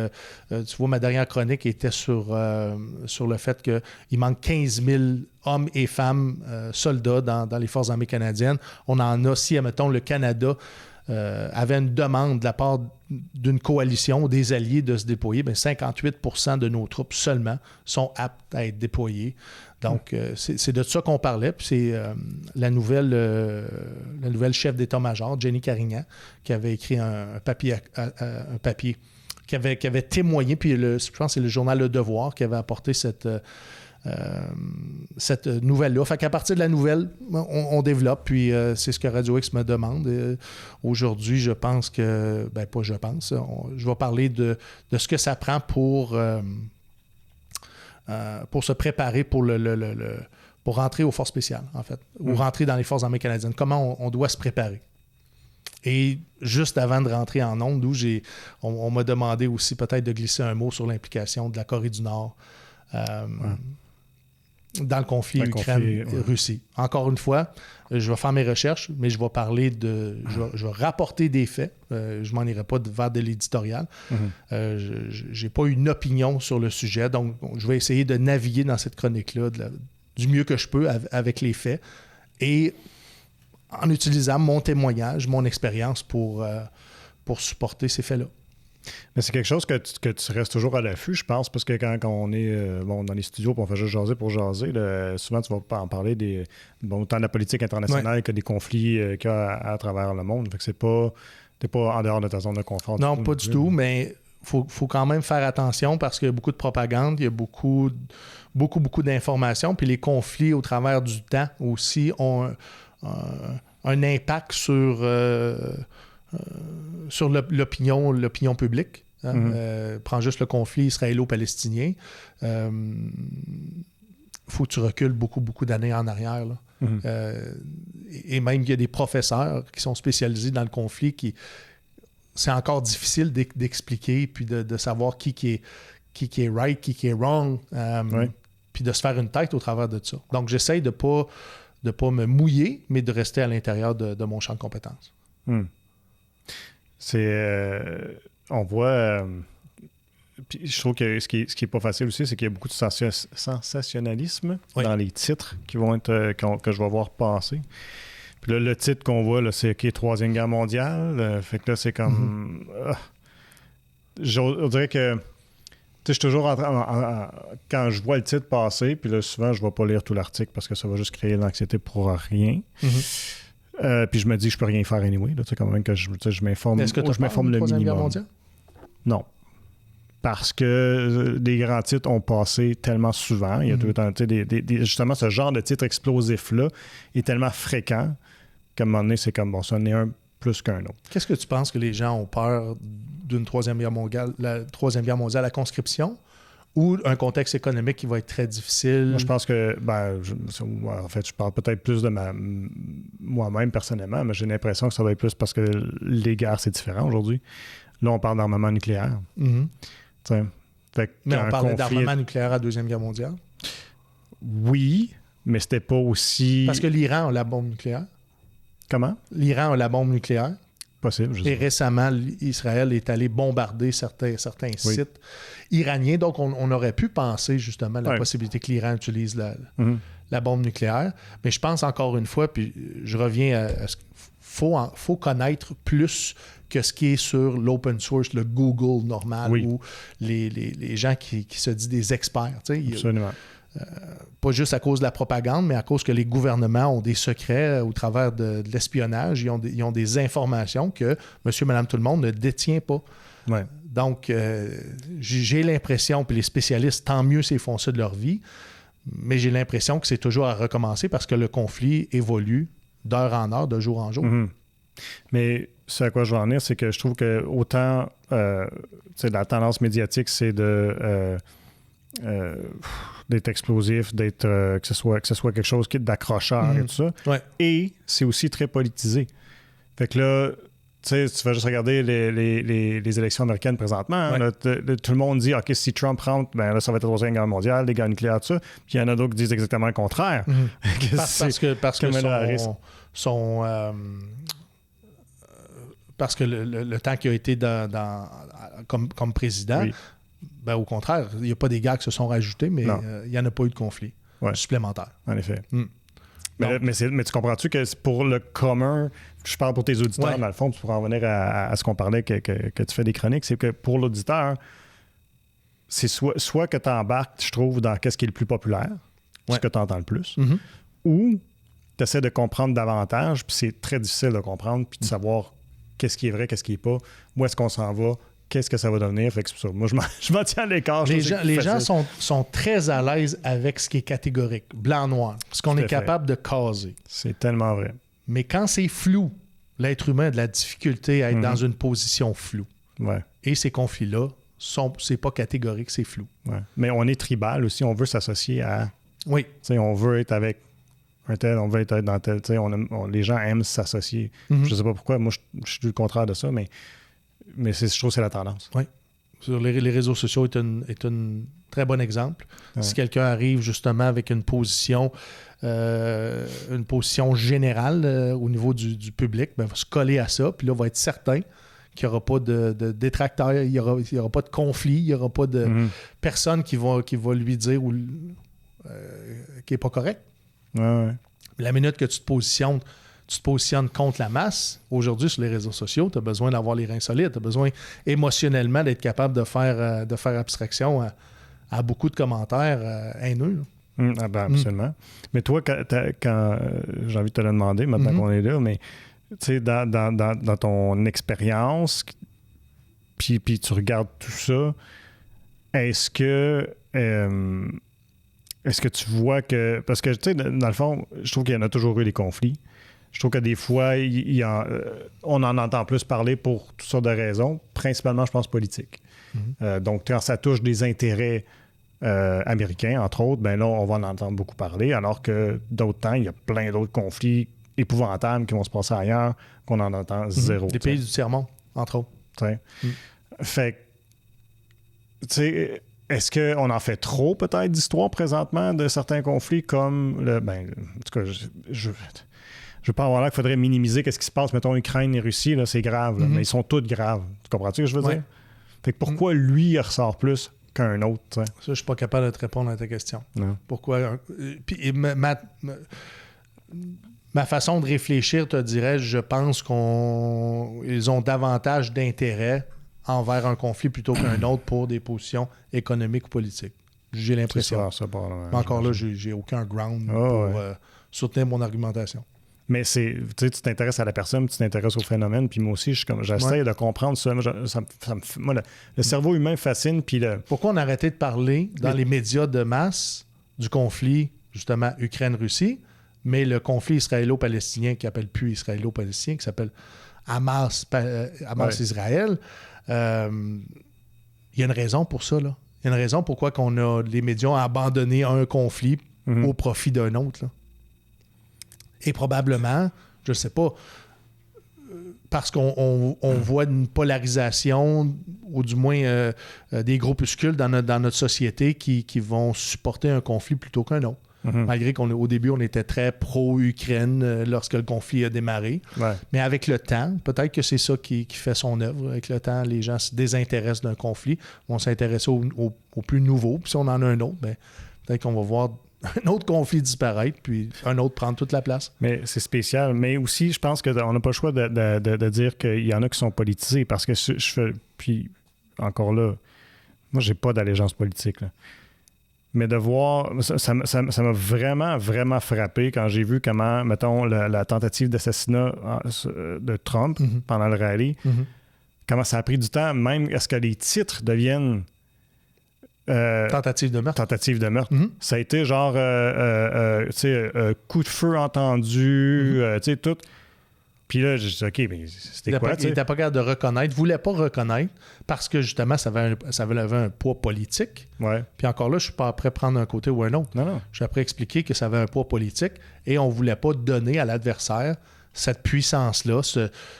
tu vois, ma dernière chronique était sur le fait qu'il manque 15 000 hommes et femmes soldats dans les Forces armées canadiennes. On en a, si, admettons, le Canada avait une demande de la part d'une coalition des alliés de se déployer, bien 58% de nos troupes seulement sont aptes à être déployées. Donc, c'est de ça qu'on parlait. Puis c'est la nouvelle chef d'état-major, Jenny Carignan, qui avait écrit un papier qui avait témoigné, puis je pense que c'est le journal Le Devoir qui avait apporté cette nouvelle-là. Fait qu'à partir de la nouvelle, on développe, puis c'est ce que Radio X me demande. Aujourd'hui, je pense que... Ben, pas je pense. Je vais parler de ce que ça prend pour se préparer pour pour rentrer aux forces spéciales, en fait, ou rentrer dans les Forces armées canadiennes. Comment on doit se préparer. Et juste avant de rentrer en ondes, on m'a demandé aussi peut-être de glisser un mot sur l'implication de la Corée du Nord dans le conflit Ukraine-Russie. Encore une fois, je vais faire mes recherches, mais je vais parler je vais rapporter des faits. Je ne m'en irai pas vers de l'éditorial. Je n'ai pas une opinion sur le sujet, donc je vais essayer de naviguer dans cette chronique-là du mieux que je peux avec les faits et en utilisant mon témoignage, mon expérience pour supporter ces faits-là. Mais c'est quelque chose que tu restes toujours à l'affût, je pense, parce que quand on est dans les studios et on fait juste jaser pour jaser, souvent tu vas en parler autant de la politique internationale que des conflits qu'il y a à travers le monde. Fait que t'es pas en dehors de ta zone de confort. Non, pas du tout, mais il faut quand même faire attention parce qu'il y a beaucoup de propagande, il y a beaucoup d'informations, puis les conflits au travers du temps aussi ont un impact sur l'opinion publique. Prends juste le conflit israélo-palestinien. Faut que tu recules beaucoup d'années en arrière. Là. Et même il y a des professeurs qui sont spécialisés dans le conflit c'est encore difficile d'expliquer puis de savoir qui est right, qui est wrong, puis de se faire une tête au travers de ça. Donc j'essaye de pas me mouiller, mais de rester à l'intérieur de mon champ de compétences. On voit... puis je trouve que ce qui est pas facile aussi, c'est qu'il y a beaucoup de sensationnalisme dans les titres qui vont être que je vais voir passer. Puis là, le titre qu'on voit, là, c'est OK, Troisième Guerre mondiale. Fait que là, c'est comme... on dirait que... Tu sais, je suis toujours quand je vois le titre passer, puis là, souvent, je ne vais pas lire tout l'article parce que ça va juste créer de l'anxiété pour rien. Puis je me dis que je peux rien faire anyway. Là, quand même que je m'informe. Est-ce que tu m'informes le minimum? Guerre mondiale? Non. Parce que des grands titres ont passé tellement souvent. Il y a tout le temps, justement, ce genre de titre explosif-là est tellement fréquent qu'à un moment donné, c'est comme, bon, ça en est un plus qu'un autre. Qu'est-ce que tu penses que les gens ont peur d'une Troisième Guerre mondiale, la Troisième Guerre mondiale, la conscription, ou un contexte économique qui va être très difficile? Moi, je pense que, en fait, je parle peut-être plus de moi-même personnellement, mais j'ai l'impression que ça va être plus parce que les guerres, c'est différent aujourd'hui. Là, on parle d'armement nucléaire. Mais on parlait d'armement nucléaire à la Deuxième Guerre mondiale? Oui, mais c'était pas aussi... Parce que l'Iran a la bombe nucléaire. Comment? L'Iran a la bombe nucléaire. Possible, et récemment, Israël est allé bombarder certains sites iraniens. Donc, on aurait pu penser justement à la possibilité que l'Iran utilise la bombe nucléaire. Mais je pense encore une fois, puis je reviens à ce qu'il faut connaître plus que ce qui est sur l'open source, le Google normal, ou les gens qui se disent des experts. Absolument. Pas juste à cause de la propagande, mais à cause que les gouvernements ont des secrets au travers de l'espionnage. Ils ont des informations que monsieur, madame, tout le monde ne détient pas. Ouais. Donc, j'ai l'impression, puis les spécialistes, tant mieux s'ils font ça de leur vie, mais j'ai l'impression que c'est toujours à recommencer parce que le conflit évolue d'heure en heure, de jour en jour. Mais ce à quoi je veux en venir, c'est que je trouve que autant la tendance médiatique, c'est de d'être explosif, que ce soit quelque chose d'accrocheur et tout ça. Ouais. Et c'est aussi très politisé. Fait que là, tu sais, tu vas juste regarder les élections américaines présentement. Hein, là, tout le monde dit, OK, si Trump rentre, ben là, ça va être la Troisième Guerre mondiale, les guerres nucléaires, tout ça. Puis il y en a d'autres qui disent exactement le contraire. Parce que parce que le temps qu'il a été comme président, oui. Ben, au contraire, il n'y a pas des guerres qui se sont rajoutés, mais il n'y en a pas eu de conflit supplémentaire. En effet. Mais tu comprends-tu que pour le commun, je parle pour tes auditeurs, dans le fond, pour en revenir à ce qu'on parlait, que tu fais des chroniques, c'est que pour l'auditeur, c'est soit que tu embarques, je trouve, dans qu'est-ce qui est le plus populaire, ce que tu entends le plus, ou tu essaies de comprendre davantage, puis c'est très difficile de comprendre, puis de savoir qu'est-ce qui est vrai, qu'est-ce qui n'est pas, où est-ce qu'on s'en va, qu'est-ce que ça va devenir. Fait que c'est pour ça. Moi, je m'en tiens à l'écart. Les gens sont très à l'aise avec ce qui est catégorique, blanc-noir, ce qu'on est capable de caser. C'est tellement vrai. Mais quand c'est flou, l'être humain a de la difficulté à être dans une position floue. Ouais. Et ces conflits-là, c'est pas catégorique, c'est flou. Ouais. Mais on est tribal aussi, on veut s'associer à... Oui. On veut être avec un tel, on veut être dans tel... les gens aiment s'associer. Je sais pas pourquoi, moi, je suis le contraire de ça, mais je trouve que c'est la tendance. Oui. Sur les réseaux sociaux est un très bon exemple. Ouais. Si quelqu'un arrive justement avec une position générale au niveau du public, ben, il va se coller à ça, puis là, il va être certain qu'il n'y aura pas de détracteurs, il n'y aura pas de conflit, il n'y aura pas de personne qui va lui dire qui n'est pas correct. Ouais. La minute que tu te positionnes contre la masse. Aujourd'hui, sur les réseaux sociaux, tu as besoin d'avoir les reins solides. Tu as besoin émotionnellement d'être capable de faire abstraction à beaucoup de commentaires haineux. Absolument. Mais toi, quand j'ai envie de te le demander, maintenant qu'on est là, mais tu sais, dans ton expérience, puis tu regardes tout ça, est-ce que tu vois que... Parce que, tu sais, dans le fond, je trouve qu'il y en a toujours eu des conflits. Je trouve que des fois, on en entend plus parler pour toutes sortes de raisons, principalement, je pense, politiques. Donc, quand ça touche des intérêts américains, entre autres, ben là, on va en entendre beaucoup parler, alors que d'autres temps, il y a plein d'autres conflits épouvantables qui vont se passer ailleurs, qu'on en entend zéro. Des pays du tiers-monde, entre autres. Fait que, tu sais... Est-ce qu'on en fait trop, peut-être, d'histoire présentement de certains conflits comme en tout cas, je veux pas avoir l'air qu'il faudrait minimiser ce qui se passe, mettons, Ukraine et Russie, là, c'est grave, là, mais ils sont tous graves. Tu comprends-tu ce que je veux dire? Fait que pourquoi lui, il ressort plus qu'un autre? T'sais? Ça, je suis pas capable de te répondre à ta question. Non. Pourquoi? Puis ma façon de réfléchir, te dirais, je pense qu'ils ont davantage d'intérêt envers un conflit plutôt qu'un autre pour des positions économiques ou politiques. J'ai l'impression. C'est ça, mais encore là, j'ai aucun ground pour soutenir mon argumentation. Mais tu t'intéresses à la personne, tu t'intéresses au phénomène, puis moi aussi, j'essaie de comprendre ça. Moi, le cerveau humain fascine. Puis pourquoi on a arrêté de parler dans les médias de masse du conflit, justement, Ukraine-Russie, mais le conflit israélo-palestinien qui n'appelle plus israélo-palestinien, qui s'appelle Hamas-Israël. Il y a une raison pour ça, là. Il y a une raison pourquoi les médias ont abandonné un conflit au profit d'un autre, là. Et probablement, je ne sais pas, parce qu'on voit une polarisation, ou du moins des groupuscules dans notre société qui vont supporter un conflit plutôt qu'un autre. Malgré qu'au début, on était très pro-Ukraine lorsque le conflit a démarré. Ouais. Mais avec le temps, peut-être que c'est ça qui fait son œuvre. Avec le temps, les gens se désintéressent d'un conflit. On s'intéresse au plus nouveau. Puis si on en a un autre, ben, peut-être qu'on va voir un autre conflit disparaître, puis un autre prendre toute la place. Mais c'est spécial. Mais aussi, je pense qu'on n'a pas le choix de dire qu'il y en a qui sont politisés. Parce que puis encore là, moi, j'ai pas d'allégeance politique, là. Mais de voir, ça m'a vraiment, vraiment frappé quand j'ai vu comment, mettons, la tentative d'assassinat de Trump pendant le rallye, comment ça a pris du temps, même est-ce que les titres deviennent... tentative de meurtre. Tentative de meurtre. Ça a été genre, coup de feu entendu, tu sais, tout. Puis là, je dis, OK, mais c'était quoi? Il n'était pas capable de reconnaître, ne voulait pas reconnaître parce que justement, ça avait un poids politique. Ouais. Puis encore là, je ne suis pas après prendre un côté ou un autre. Non. Je suis après expliquer que ça avait un poids politique et on ne voulait pas donner à l'adversaire cette puissance-là,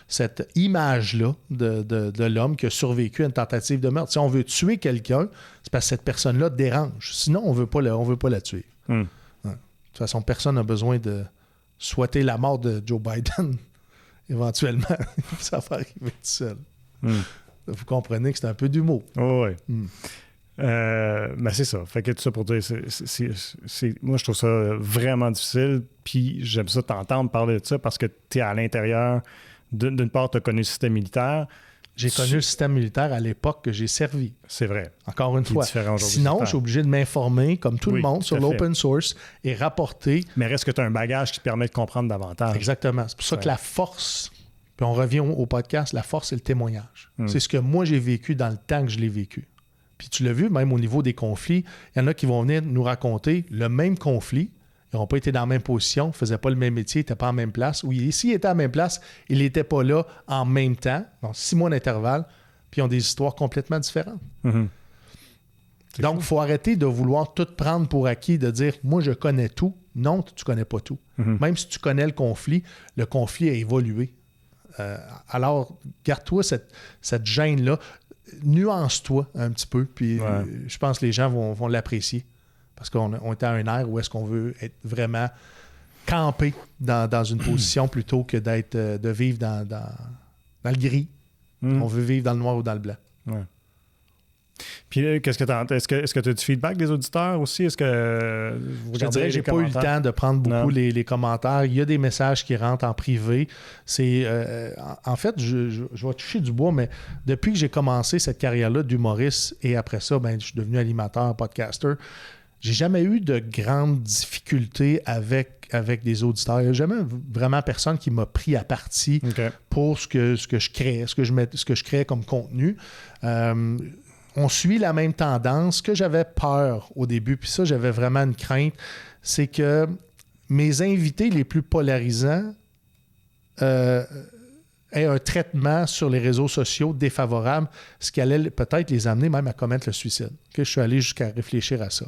cette image-là de l'homme qui a survécu à une tentative de meurtre. Si on veut tuer quelqu'un, c'est parce que cette personne-là dérange. Sinon, on veut pas la tuer. Ouais. De toute façon, personne n'a besoin de souhaiter la mort de Joe Biden. Éventuellement, ça va arriver tout seul. Vous comprenez que c'est un peu d'humour. Oh, oui. Ben c'est ça. Fait que tout ça pour dire, moi, je trouve ça vraiment difficile. Puis j'aime ça t'entendre parler de ça parce que tu es à l'intérieur. D'une part, tu as connu le système militaire. J'ai connu le système militaire à l'époque que j'ai servi. C'est vrai. Encore une fois. Sinon, je suis obligé de m'informer, comme tout le monde, sur l'open source et rapporter. Mais reste que tu as un bagage qui te permet de comprendre davantage. Exactement. C'est pour ça que la force, puis on revient au podcast, la force, c'est le témoignage. C'est ce que moi, j'ai vécu dans le temps que je l'ai vécu. Puis tu l'as vu, même au niveau des conflits, il y en a qui vont venir nous raconter le même conflit. Ils n'ont pas été dans la même position, ne faisaient pas le même métier, n'étaient pas en même place. Ou s'ils étaient à la même place, ils n'étaient pas là en même temps, donc 6 mois d'intervalle, puis ils ont des histoires complètement différentes. Donc, il faut arrêter de vouloir tout prendre pour acquis, de dire « moi, je connais tout ». Non, tu ne connais pas tout. Même si tu connais le conflit a évolué. Alors, garde-toi cette gêne-là, nuance-toi un petit peu, puis je pense que les gens vont l'apprécier. Parce qu'on est à un air où est-ce qu'on veut être vraiment campé dans une position plutôt que de vivre dans le gris. On veut vivre dans le noir ou dans le blanc. Ouais. Puis qu'est-ce que est-ce que tu as du feedback des auditeurs aussi? Est-ce que je te dirais que j'ai pas eu le temps de prendre beaucoup les commentaires. Il y a des messages qui rentrent en privé. C'est en fait, je vais toucher du bois, mais depuis que j'ai commencé cette carrière-là d'humoriste et après ça, je suis devenu animateur, podcaster. J'ai jamais eu de grandes difficultés avec des auditeurs. Il n'y a jamais vraiment personne qui m'a pris à partie pour ce que je crée, ce que je crée comme contenu. On suit la même tendance. Que j'avais peur au début, puis ça, j'avais vraiment une crainte, c'est que mes invités les plus polarisants aient un traitement sur les réseaux sociaux défavorable, ce qui allait peut-être les amener même à commettre le suicide. Je suis allé jusqu'à réfléchir à ça.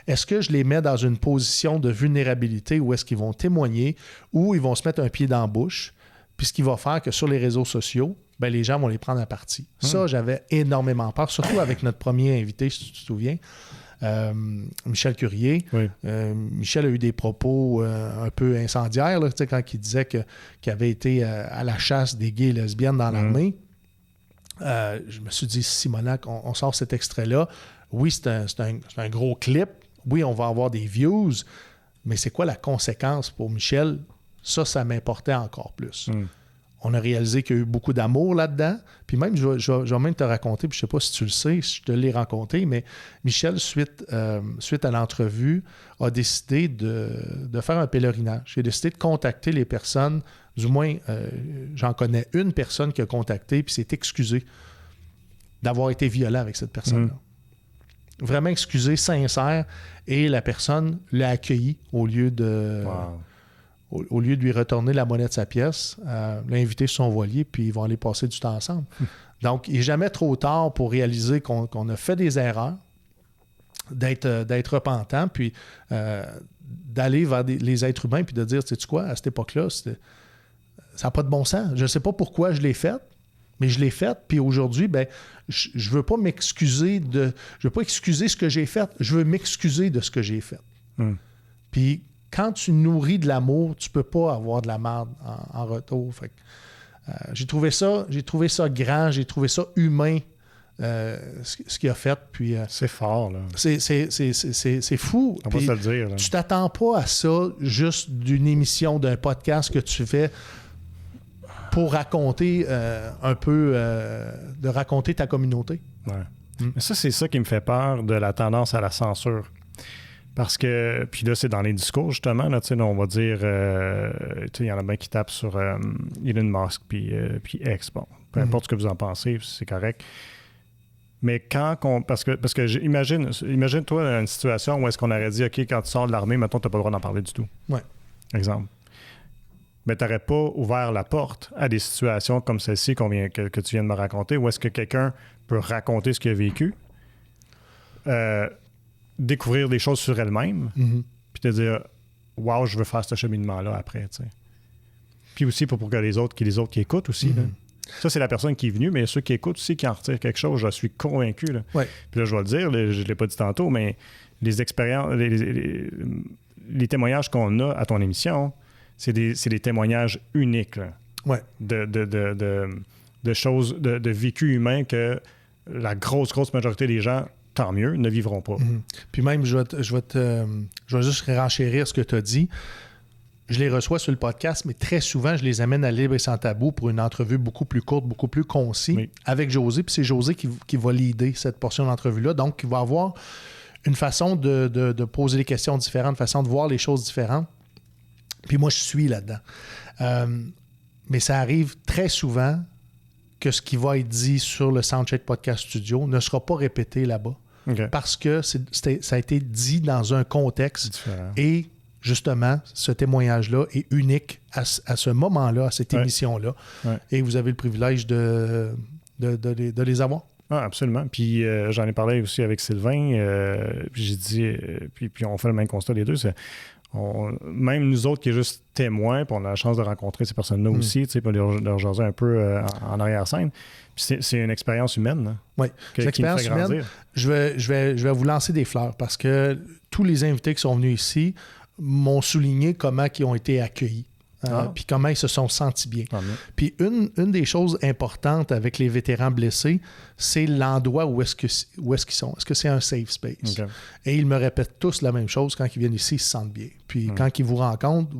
Est-ce que je les mets dans une position de vulnérabilité où est-ce qu'ils vont témoigner ou ils vont se mettre un pied dans la bouche, puis ce qui va faire que sur les réseaux sociaux, les gens vont les prendre à partie. Ça, j'avais énormément peur, surtout avec notre premier invité, si tu te souviens, Michel Curier. Oui. Michel a eu des propos un peu incendiaires là, quand il disait qu'il avait été à la chasse des gays et lesbiennes dans l'armée. Je me suis dit, Simonac, on sort cet extrait-là. Oui, c'est un gros clip. Oui, on va avoir des views, mais c'est quoi la conséquence pour Michel? Ça m'importait encore plus. On a réalisé qu'il y a eu beaucoup d'amour là-dedans. Puis même, je vais même te raconter, puis je ne sais pas si tu le sais, si je te l'ai raconté, mais Michel, suite à l'entrevue, a décidé de faire un pèlerinage. Il a décidé de contacter les personnes, du moins, j'en connais une personne qui a contacté, puis s'est excusé d'avoir été violent avec cette personne-là. Vraiment excusé, sincère, et la personne l'a accueilli au lieu de... Wow. Au lieu de lui retourner la monnaie de sa pièce, l'a invité sur son voilier, puis ils vont aller passer du temps ensemble. Donc, il n'est jamais trop tard pour réaliser qu'on a fait des erreurs, d'être repentant, puis d'aller vers les êtres humains, puis de dire, sais-tu quoi, à cette époque-là, ça n'a pas de bon sens. Je ne sais pas pourquoi je l'ai fait, mais je l'ai fait, puis aujourd'hui, je ne veux pas m'excuser je veux pas excuser ce que j'ai fait, je veux m'excuser de ce que j'ai fait. Puis, quand tu nourris de l'amour, tu peux pas avoir de la merde en retour. Fait que, j'ai trouvé ça grand, j'ai trouvé ça humain, ce qu'il a fait. Puis, c'est fort, là. C'est fou. On va se le dire. Là. Tu t'attends pas à ça juste d'une émission, d'un podcast que tu fais pour raconter un peu, de raconter ta communauté. Ouais. Mais c'est ça qui me fait peur de la tendance à la censure. Parce que, puis là, c'est dans les discours, justement, là, on va dire, il y en a bien qui tapent sur Elon Musk, puis X, bon, peu importe ce que vous en pensez, c'est correct. Mais parce que imagine-toi une situation où est-ce qu'on aurait dit, OK, quand tu sors de l'armée, mettons, tu n'as pas le droit d'en parler du tout. Ouais. Exemple. ben, tu n'aurais pas ouvert la porte à des situations comme celle-ci que tu viens de me raconter, où est-ce que quelqu'un peut raconter ce qu'il a vécu, découvrir des choses sur elle-même, puis te dire « Wow, je veux faire ce cheminement-là après. » Puis aussi pour que les autres qui écoutent aussi. Là. Ça, c'est la personne qui est venue, mais ceux qui écoutent aussi, qui en retirent quelque chose, je suis convaincu. Là. Ouais. Puis là, je vais le dire, je ne l'ai pas dit tantôt, mais les expériences, les témoignages qu'on a à ton émission, c'est des témoignages uniques là, de choses, de vécu humain que la grosse majorité des gens, tant mieux, ne vivront pas. Puis même, je vais juste renchérir ce que tu as dit. Je les reçois sur le podcast, mais très souvent, je les amène à Libre et sans tabou pour une entrevue beaucoup plus courte, beaucoup plus concise avec José. Puis c'est José qui va leader cette portion d'entrevue-là. Donc, il va avoir une façon de poser des questions différentes, une façon de voir les choses différentes. Puis moi, je suis là-dedans. Mais ça arrive très souvent que ce qui va être dit sur le Soundcheck Podcast Studio ne sera pas répété là-bas. Okay. Parce que ça a été dit dans un contexte différent. Et justement, ce témoignage-là est unique à ce moment-là, à cette émission-là. Ouais. Et vous avez le privilège de les avoir. Ah, absolument. Puis j'en ai parlé aussi avec Sylvain. Puis j'ai dit, puis on fait le même constat les deux. Même nous autres qui est juste témoins, puis on a la chance de rencontrer ces personnes-là aussi, pour leur jaser un peu en arrière-scène. Puis c'est une expérience humaine. Oui, l'expérience humaine. Je vais vous lancer des fleurs parce que tous les invités qui sont venus ici m'ont souligné comment ils ont été accueillis. Puis comment ils se sont sentis bien. Puis une des choses importantes avec les vétérans blessés, c'est l'endroit où est-ce qu'ils sont. Est-ce que c'est un safe space? Okay. Et ils me répètent tous la même chose. Quand ils viennent ici, ils se sentent bien. Puis quand ils vous rencontrent,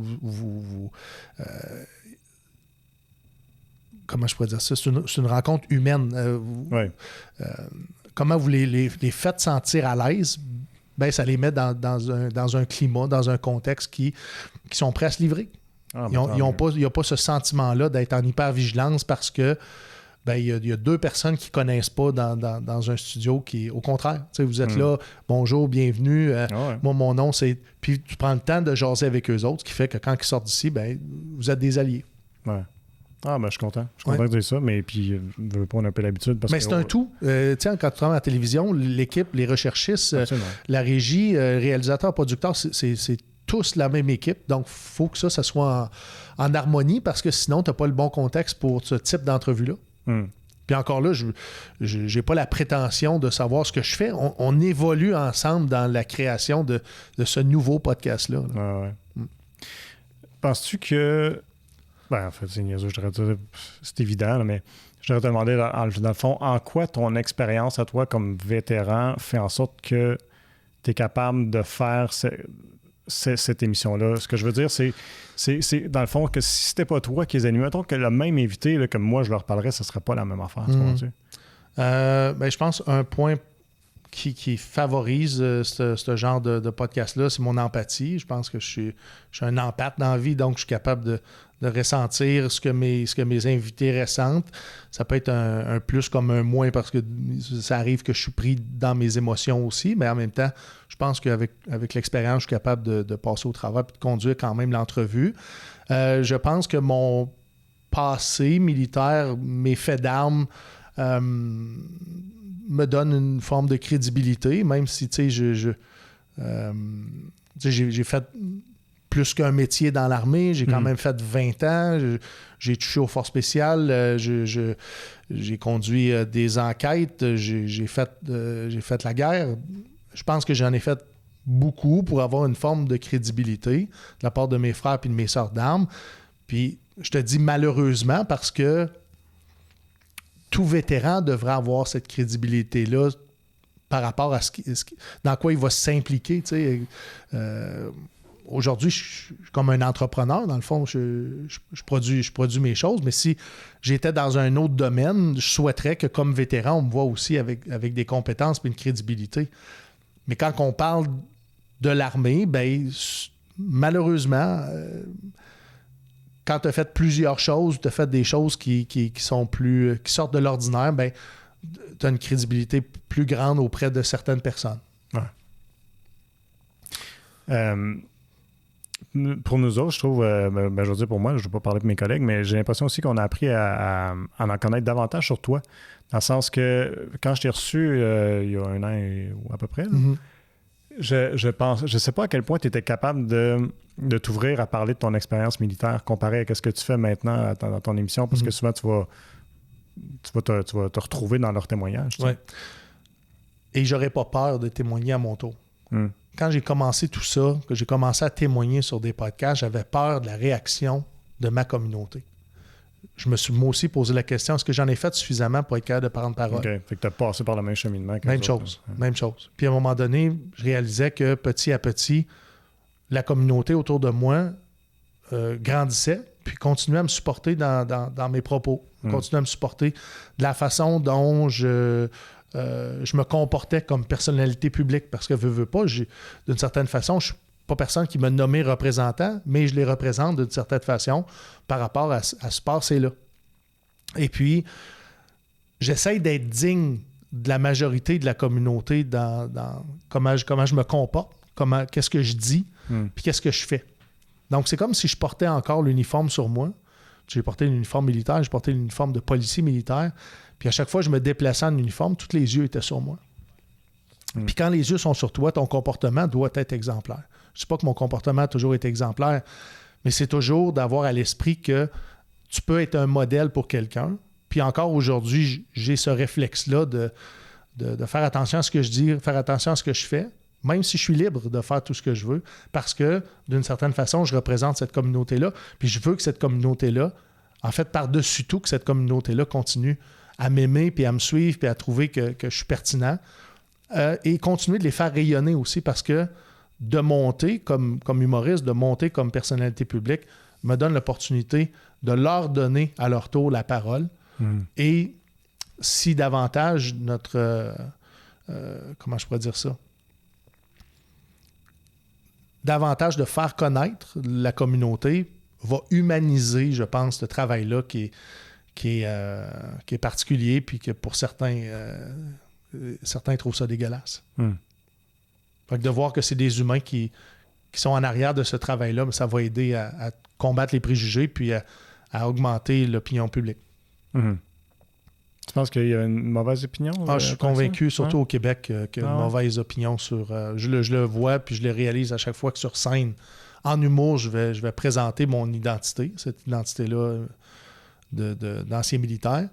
comment je pourrais dire ça? C'est une rencontre humaine. Comment vous les faites sentir à l'aise? Ben, ça les met dans un climat, dans un contexte qui sont prêts à se livrer. Il n'y a pas ce sentiment-là d'être en hyper-vigilance parce que il y a deux personnes qui ne connaissent pas dans un studio qui, au contraire, vous êtes là, bonjour, bienvenue, moi, mon nom, c'est... Puis tu prends le temps de jaser avec eux autres, ce qui fait que quand ils sortent d'ici, vous êtes des alliés. Ouais. Ah, je suis content. Je suis content de dire ça, mais puis, je veux pas, on a un peu l'habitude. Mais c'est un tout. Quand tu travailles à la télévision, l'équipe, les recherchistes, la régie, réalisateur, producteur, c'est tous la même équipe. Donc, il faut que ça soit en harmonie parce que sinon, tu n'as pas le bon contexte pour ce type d'entrevue-là. Puis encore là, je n'ai pas la prétention de savoir ce que je fais. On évolue ensemble dans la création de ce nouveau podcast-là. Penses-tu que... en fait, c'est niaiseux, c'est évident, mais je voudrais te demander, dans le fond, en quoi ton expérience à toi comme vétéran fait en sorte que tu es capable de faire cette émission-là? Ce que je veux dire, c'est dans le fond, que si c'était pas toi qui les animais, mettons que le même invité, là, comme moi, je leur parlerais, ce serait pas la même affaire. Je pense un point qui favorise ce genre de podcast-là, c'est mon empathie. Je pense que je suis un empathe dans la vie, donc je suis capable de ressentir ce que mes invités ressentent. Ça peut être un plus comme un moins parce que ça arrive que je suis pris dans mes émotions aussi, mais en même temps, je pense qu'avec l'expérience, je suis capable de passer au travers et de conduire quand même l'entrevue. Je pense que mon passé militaire, mes faits d'armes, me donne une forme de crédibilité, même si j'ai fait plus qu'un métier dans l'armée, j'ai quand même fait 20 ans, j'ai touché aux forces spéciales, j'ai conduit des enquêtes, j'ai fait la guerre. Je pense que j'en ai fait beaucoup pour avoir une forme de crédibilité de la part de mes frères et de mes sœurs d'armes. Puis je te dis malheureusement parce que tout vétéran devrait avoir cette crédibilité-là par rapport à dans quoi il va s'impliquer. Aujourd'hui, je suis comme un entrepreneur. Dans le fond, je produis mes choses, mais si j'étais dans un autre domaine, je souhaiterais que comme vétéran, on me voit aussi avec des compétences et une crédibilité. Mais quand on parle de l'armée, malheureusement... quand tu as fait plusieurs choses, tu as fait des choses qui sortent de l'ordinaire, tu as une crédibilité plus grande auprès de certaines personnes. Ouais. pour nous autres, je trouve, je veux dire pour moi, je ne vais pas parler pour mes collègues, mais j'ai l'impression aussi qu'on a appris à en connaître davantage sur toi. Dans le sens que quand je t'ai reçu il y a 1 an ou à peu près, je sais pas à quel point tu étais capable de t'ouvrir à parler de ton expérience militaire comparé à ce que tu fais maintenant dans ton émission, parce que souvent tu vas te retrouver dans leurs témoignages. Oui. Et j'aurais pas peur de témoigner à mon tour. Quand j'ai commencé tout ça, que j'ai commencé à témoigner sur des podcasts, j'avais peur de la réaction de ma communauté. Je me suis moi aussi posé la question, est-ce que j'en ai fait suffisamment pour être capable de prendre parole? OK. Fait que tu as passé par le même cheminement. Même chose. Puis à un moment donné, je réalisais que petit à petit, la communauté autour de moi grandissait, puis continuait à me supporter dans mes propos, continuait à me supporter de la façon dont je me comportais comme personnalité publique, parce que veux pas, d'une certaine façon, je suis pas personne qui m'a nommé représentant, mais je les représente d'une certaine façon par rapport à ce passé-là. Et puis, j'essaye d'être digne de la majorité de la communauté dans comment je me comporte, qu'est-ce que je dis, puis qu'est-ce que je fais. Donc, c'est comme si je portais encore l'uniforme sur moi. J'ai porté l'uniforme militaire, j'ai porté l'uniforme de policier militaire, puis à chaque fois que je me déplaçais en uniforme, tous les yeux étaient sur moi. Puis quand les yeux sont sur toi, ton comportement doit être exemplaire. Je ne dis pas que mon comportement a toujours été exemplaire, mais c'est toujours d'avoir à l'esprit que tu peux être un modèle pour quelqu'un. Puis encore aujourd'hui, j'ai ce réflexe-là de faire attention à ce que je dis, faire attention à ce que je fais, même si je suis libre de faire tout ce que je veux, parce que d'une certaine façon, je représente cette communauté-là, puis je veux que cette communauté-là, en fait, par-dessus tout, que cette communauté-là continue à m'aimer, puis à me suivre, puis à trouver que je suis pertinent, et continuer de les faire rayonner aussi, parce que de monter comme humoriste, de monter comme personnalité publique, me donne l'opportunité de leur donner à leur tour la parole. Et si davantage notre... comment je pourrais dire ça? Davantage de faire connaître la communauté va humaniser, je pense, ce travail-là qui est particulier, puis que pour certains trouvent ça dégueulasse. Fait que de voir que c'est des humains qui sont en arrière de ce travail-là, mais ça va aider à combattre les préjugés puis à augmenter l'opinion publique. Tu penses qu'il y a une mauvaise opinion? Je suis convaincu, surtout au Québec, qu'il y a une mauvaise opinion sur... je le vois puis je le réalise à chaque fois que sur scène, en humour, je vais présenter mon identité, cette identité-là d'ancien militaire.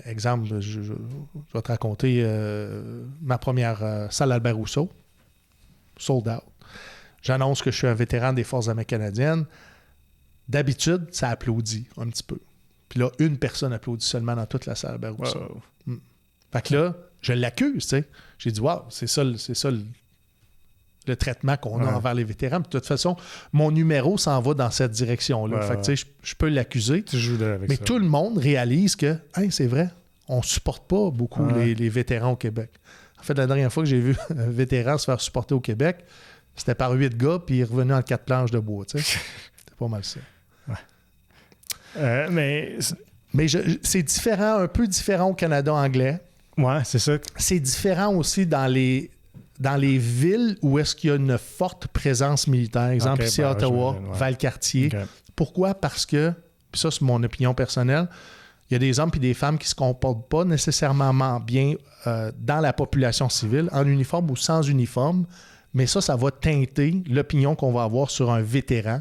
Exemple, je vais te raconter ma première salle Albert Rousseau, sold out. J'annonce que je suis un vétéran des Forces armées canadiennes. D'habitude, ça applaudit un petit peu. Puis là, une personne applaudit seulement dans toute la salle Albert Rousseau. Wow. Fait que là, je l'accuse, tu sais. J'ai dit, wow, c'est ça le traitement qu'on a envers les vétérans. Puis de toute façon, mon numéro s'en va dans cette direction-là. Fait que tu sais, je peux l'accuser. Tu joues avec mais ça. Tout le monde réalise que, hey, c'est vrai, on ne supporte pas beaucoup les vétérans au Québec. En fait, la dernière fois que j'ai vu un vétéran se faire supporter au Québec, c'était par 8 gars, puis il est revenu en 4 planches de bois. Tu sais. C'était pas mal ça. Mais c'est différent, un peu différent au Canada anglais. Ouais, c'est ça. C'est différent aussi dans les villes où est-ce qu'il y a une forte présence militaire. Exemple, ici à Ottawa, Valcartier. Okay. Pourquoi? Parce que, puis ça c'est mon opinion personnelle, il y a des hommes et des femmes qui ne se comportent pas nécessairement bien dans la population civile, en uniforme ou sans uniforme, mais ça va teinter l'opinion qu'on va avoir sur un vétéran.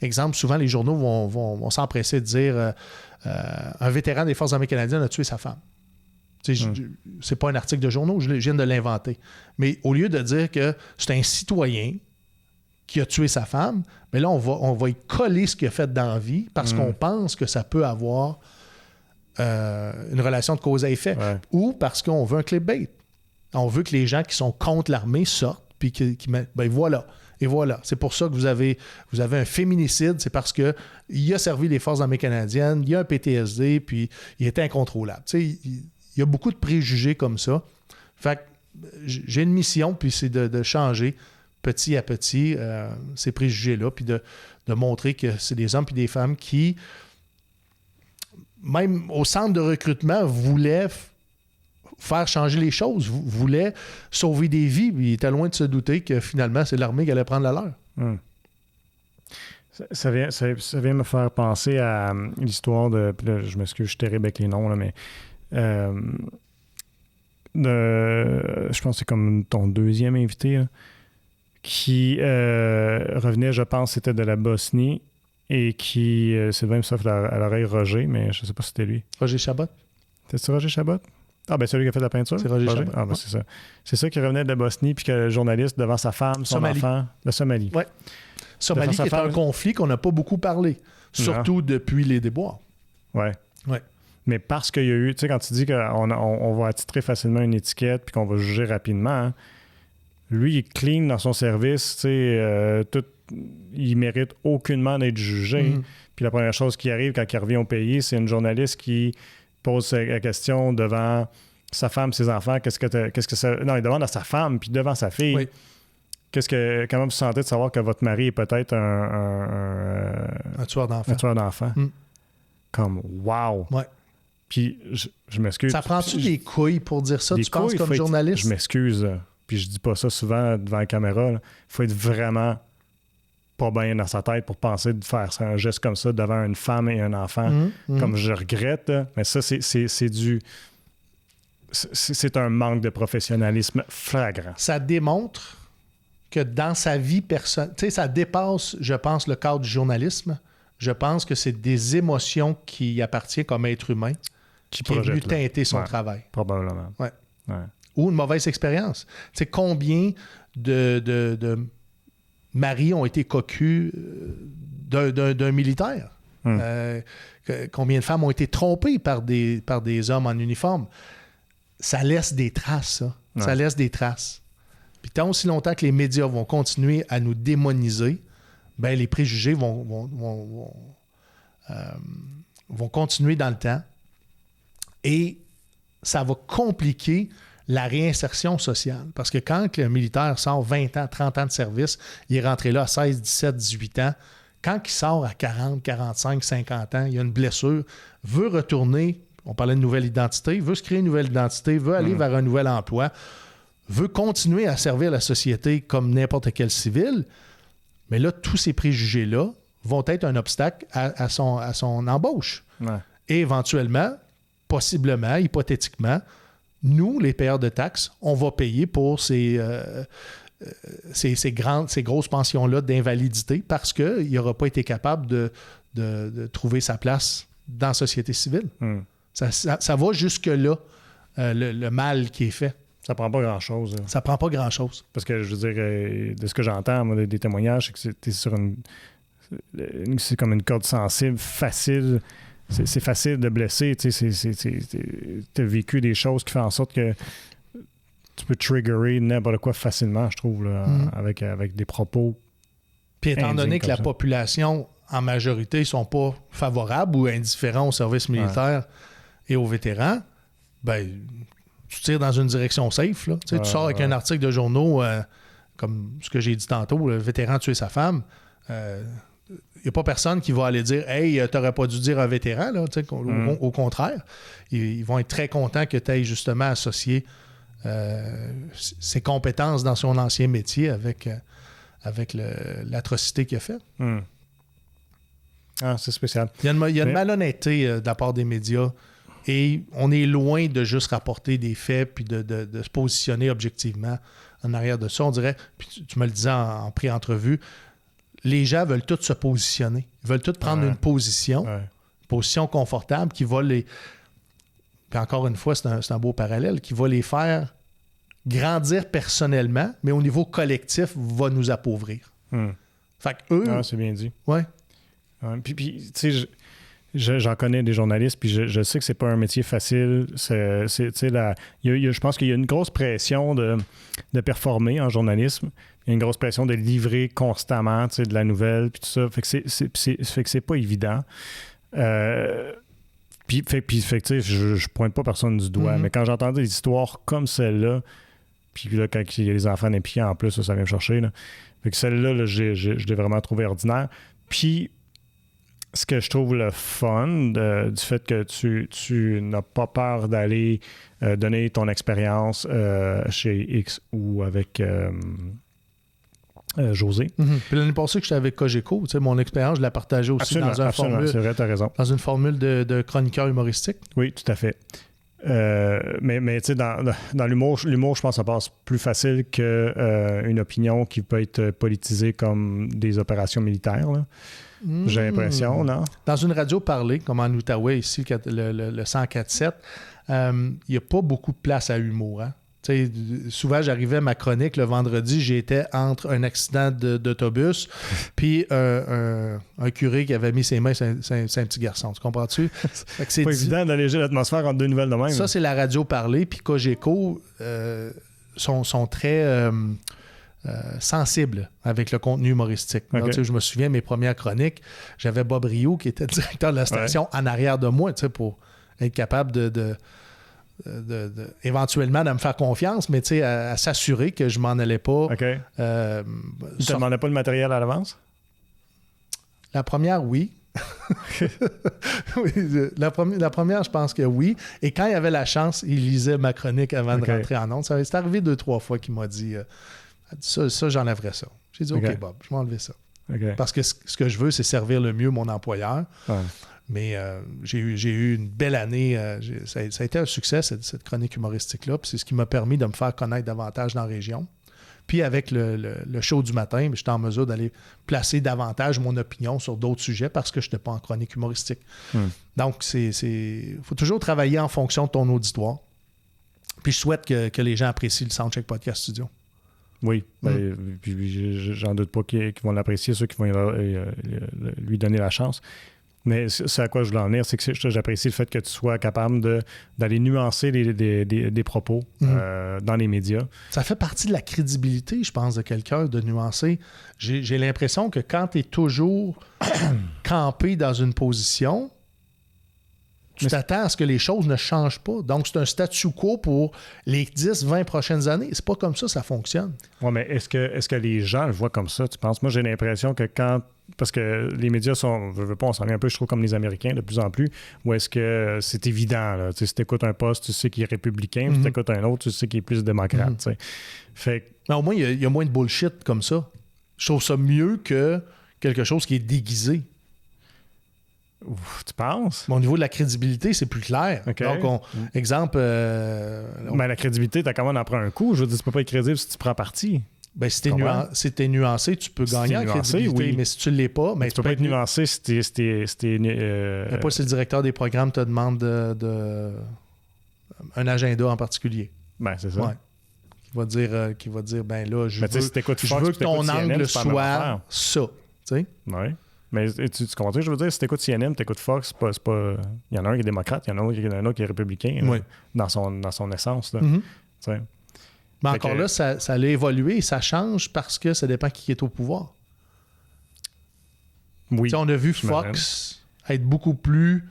Exemple, souvent les journaux vont s'empresser de dire un vétéran des Forces armées canadiennes a tué sa femme. C'est pas un article de journaux, je viens de l'inventer. Mais au lieu de dire que c'est un citoyen qui a tué sa femme, mais là, on va y coller ce qu'il a fait dans la vie parce qu'on pense que ça peut avoir une relation de cause à effet. Ou parce qu'on veut un clickbait. On veut que les gens qui sont contre l'armée sortent puis qui mettent... Ben voilà. Et voilà. C'est pour ça que vous avez un féminicide. C'est parce qu'il a servi les Forces armées canadiennes, il y a un PTSD, puis il était incontrôlable. Tu sais, il y a beaucoup de préjugés comme ça. Fait que j'ai une mission, puis c'est de changer petit à petit ces préjugés-là, puis de montrer que c'est des hommes et des femmes qui, même au centre de recrutement, voulaient faire changer les choses, voulaient sauver des vies, puis ils étaient loin de se douter que finalement, c'est l'armée qui allait prendre la leur. Ça vient me faire penser à l'histoire de... Là, je m'excuse, je suis terrible avec les noms, là, mais... je pense que c'est comme ton deuxième invité, là, qui revenait, je pense, c'était de la Bosnie, et qui... c'est même sauf à l'oreille Roger, mais je sais pas si c'était lui. Roger Chabot. C'est Roger Chabot? Ah, ben celui qui a fait la peinture? C'est Roger Chabot. Ah, ben c'est ça. C'est ça qui revenait de la Bosnie, puis que le journaliste, devant sa femme, son enfant... La Somalie. Oui. Somalie, qui est un conflit qu'on n'a pas beaucoup parlé, surtout depuis les déboires. Oui. Ouais. Mais parce qu'il y a eu, tu sais, quand tu dis qu'on va attitrer facilement une étiquette puis qu'on va juger rapidement, hein, lui, il est clean dans son service, tu sais, il mérite aucunement d'être jugé. Mm-hmm. Puis la première chose qui arrive quand il revient au pays, c'est une journaliste qui pose la question devant sa femme, ses enfants, qu'est-ce que ça... Non, il demande à sa femme, puis devant sa fille. Oui. Comment vous sentez de savoir que votre mari est peut-être un tueur d'enfants. Un tueur d'enfants. Mm. Comme, wow! Ouais. Puis, je m'excuse. Ça prend-tu des couilles pour dire ça, tu penses, comme journaliste? Je m'excuse, puis je dis pas ça souvent devant la caméra. Il faut être vraiment pas bien dans sa tête pour penser de faire un geste comme ça devant une femme et un enfant. Comme je regrette, mais ça, c'est du... C'est un manque de professionnalisme flagrant. Ça démontre que dans sa vie personnelle, tu sais, ça dépasse, je pense, le cadre du journalisme. Je pense que c'est des émotions qui appartiennent comme être humain qui est venu teinter son travail. Probablement. Ouais. Ou une mauvaise expérience. Tu sais, combien de maris ont été cocus d'un militaire? Combien de femmes ont été trompées par des hommes en uniforme? Ça laisse des traces, ça. Ouais. Ça laisse des traces. Puis tant aussi longtemps que les médias vont continuer à nous démoniser, ben les préjugés vont continuer dans le temps et ça va compliquer la réinsertion sociale. Parce que quand le militaire sort 20 ans, 30 ans de service, il est rentré là à 16, 17, 18 ans, quand il sort à 40, 45, 50 ans, il a une blessure, veut retourner, on parlait de nouvelle identité, veut se créer une nouvelle identité, veut aller vers un nouvel emploi, veut continuer à servir la société comme n'importe quel civil, mais là, tous ces préjugés-là vont être un obstacle à son embauche. Ouais. Et éventuellement, possiblement, hypothétiquement, nous, les payeurs de taxes, on va payer pour ces grosses pensions-là d'invalidité parce qu'il n'aura pas été capable de trouver sa place dans la société civile. Ça va jusque-là, le mal qui est fait. Ça prend pas grand-chose. Ça prend pas grand-chose. Parce que, je veux dire, de ce que j'entends, moi, des témoignages, c'est que t'es sur c'est comme une corde sensible, facile. C'est facile de blesser. T'as vécu des choses qui font en sorte que tu peux triggerer n'importe quoi facilement, je trouve, là, avec des propos. Puis étant donné que la population, en majorité, ne sont pas favorables ou indifférents au service militaire et aux vétérans, ben tu tires dans une direction safe. Là. Tu sors avec un article de journaux comme ce que j'ai dit tantôt, le vétéran tuer sa femme. Il n'y a pas personne qui va aller dire « Hey, t'aurais pas dû dire un vétéran. » là, au contraire, ils vont être très contents que tu aies justement associé ses compétences dans son ancien métier avec l'atrocité qu'il a faite. Ah, c'est spécial. Il y a une malhonnêteté de la part des médias et on est loin de juste rapporter des faits puis de se positionner objectivement en arrière de ça. On dirait, puis tu me le disais en pré-entrevue, les gens veulent tous se positionner. Ils veulent tous prendre une position confortable qui va les... Puis encore une fois, c'est un beau parallèle, qui va les faire grandir personnellement, mais au niveau collectif, va nous appauvrir. Fait que eux... c'est bien dit. Ouais. Puis tu sais, j'en connais des journalistes, puis je sais que c'est pas un métier facile. Je pense qu'il y a une grosse pression de performer en journalisme. Il y a une grosse pression de livrer constamment de la nouvelle, puis tout ça. Fait que c'est pas évident. Puis je pointe pas personne du doigt, mais quand j'entends des histoires comme celle-là, puis là, quand il y a les enfants impliqués en plus, ça vient me chercher. Là. Fait que celle-là, là, je l'ai vraiment trouvé ordinaire. Puis, ce que je trouve le fun du fait que tu n'as pas peur d'aller donner ton expérience chez X ou avec José. Puis l'année passée que j'étais avec Cogeco, mon expérience, je la partageais aussi dans une formule. C'est vrai, tu as raison. Dans une formule de chroniqueur humoristique. Oui, tout à fait. Mais tu sais, dans l'humour, je pense que ça passe plus facile qu'une opinion qui peut être politisée comme des opérations militaires. Là. J'ai l'impression, non? Dans une radio parlée, comme en Outaouais, ici, le 104.7, il n'y a pas beaucoup de place à humour. Hein? Souvent, j'arrivais à ma chronique le vendredi, j'étais entre un accident d'autobus puis un curé qui avait mis ses mains sur un petit garçon. Tu comprends-tu? C'est pas évident d'alléger l'atmosphère entre deux nouvelles de même. Ça, c'est la radio parlée. Puis Cogeco sont très sensibles avec le contenu humoristique. Okay. Donc, je me souviens, mes premières chroniques, j'avais Bob Rio qui était le directeur de la station en arrière de moi pour être capable éventuellement de me faire confiance, mais à s'assurer que je m'en allais pas. OK. Tu te demandais pas le matériel à l'avance? La première, oui. Oui, la première, je pense que oui. Et quand il avait la chance, il lisait ma chronique avant de rentrer en ondes. C'est arrivé 2-3 fois qu'il m'a dit ça, j'enlèverais ça. J'ai dit OK, Bob, je vais enlever ça. Okay. Parce que ce que je veux, c'est servir le mieux mon employeur. Ouais. Mais j'ai eu une belle année. Ça a été un succès, cette chronique humoristique-là. Puis c'est ce qui m'a permis de me faire connaître davantage dans la région. Puis avec le show du matin, j'étais en mesure d'aller placer davantage mon opinion sur d'autres sujets parce que je n'étais pas en chronique humoristique. Donc, il faut toujours travailler en fonction de ton auditoire. Puis je souhaite que les gens apprécient le Soundcheck Podcast Studio. Oui, puis j'en doute pas qu'ils vont l'apprécier, ceux qui vont lui donner la chance. Mais c'est à quoi je voulais en venir, c'est que j'apprécie le fait que tu sois capable d'aller nuancer des propos dans les médias. Ça fait partie de la crédibilité, je pense, de quelqu'un, de nuancer. J'ai l'impression que quand tu es toujours campé dans une position, tu t'attends à ce que les choses ne changent pas. Donc, c'est un statu quo pour les 10-20 prochaines années. C'est pas comme ça fonctionne. Oui, mais est-ce que les gens le voient comme ça, tu penses? Moi, j'ai l'impression que parce que les médias on s'en vient un peu, je trouve, comme les Américains de plus en plus, où est-ce que c'est évident, là. Si tu écoutes un poste, tu sais qu'il est républicain, si tu écoutes un autre, tu sais qu'il est plus démocrate. Fait... Mais au moins, il y a moins de bullshit comme ça. Je trouve ça mieux que quelque chose qui est déguisé. Tu penses? Mais au niveau de la crédibilité, c'est plus clair. Okay. Donc, exemple... Mais la crédibilité, t'as quand même en prendre un coup. Je veux dire, tu peux pas être crédible si tu prends parti. Ben, si t'es nuancé, tu peux gagner en crédibilité, oui. Mais si tu ne l'es pas... Ben, tu peux pas être nuancé si t'es... Pas si le directeur des programmes te demande un agenda en particulier. Ben, c'est ça. Ouais. Qui va dire ben là, je veux que ton angle soit ça. Tu sais? Oui. Mais tu comprends ce que je veux dire? Si tu écoutes CNN, tu écoutes Fox, il y en a un qui est démocrate, il y en a un autre qui est républicain dans son essence. Là. Mais encore là, ça a évolué et ça change parce que ça dépend qui est au pouvoir. Oui. T'sais, on a vu Fox être beaucoup plus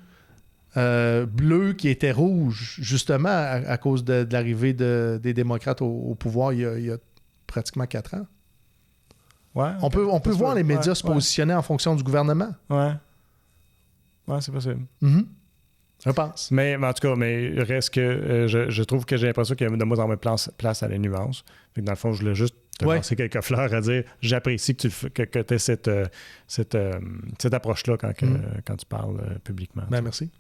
bleu qui était rouge, justement à cause de l'arrivée des démocrates au pouvoir il y a pratiquement 4 ans. Ouais, on peut voir les médias se positionner en fonction du gouvernement. Ouais, c'est possible. Je pense. Mais en tout cas, il reste que je trouve que j'ai l'impression qu'il y a de moins en moins place à la nuance. Fait que dans le fond, je voulais juste te lancer quelques fleurs à dire j'apprécie que tu aies cette approche-là quand tu parles publiquement. Ben, merci.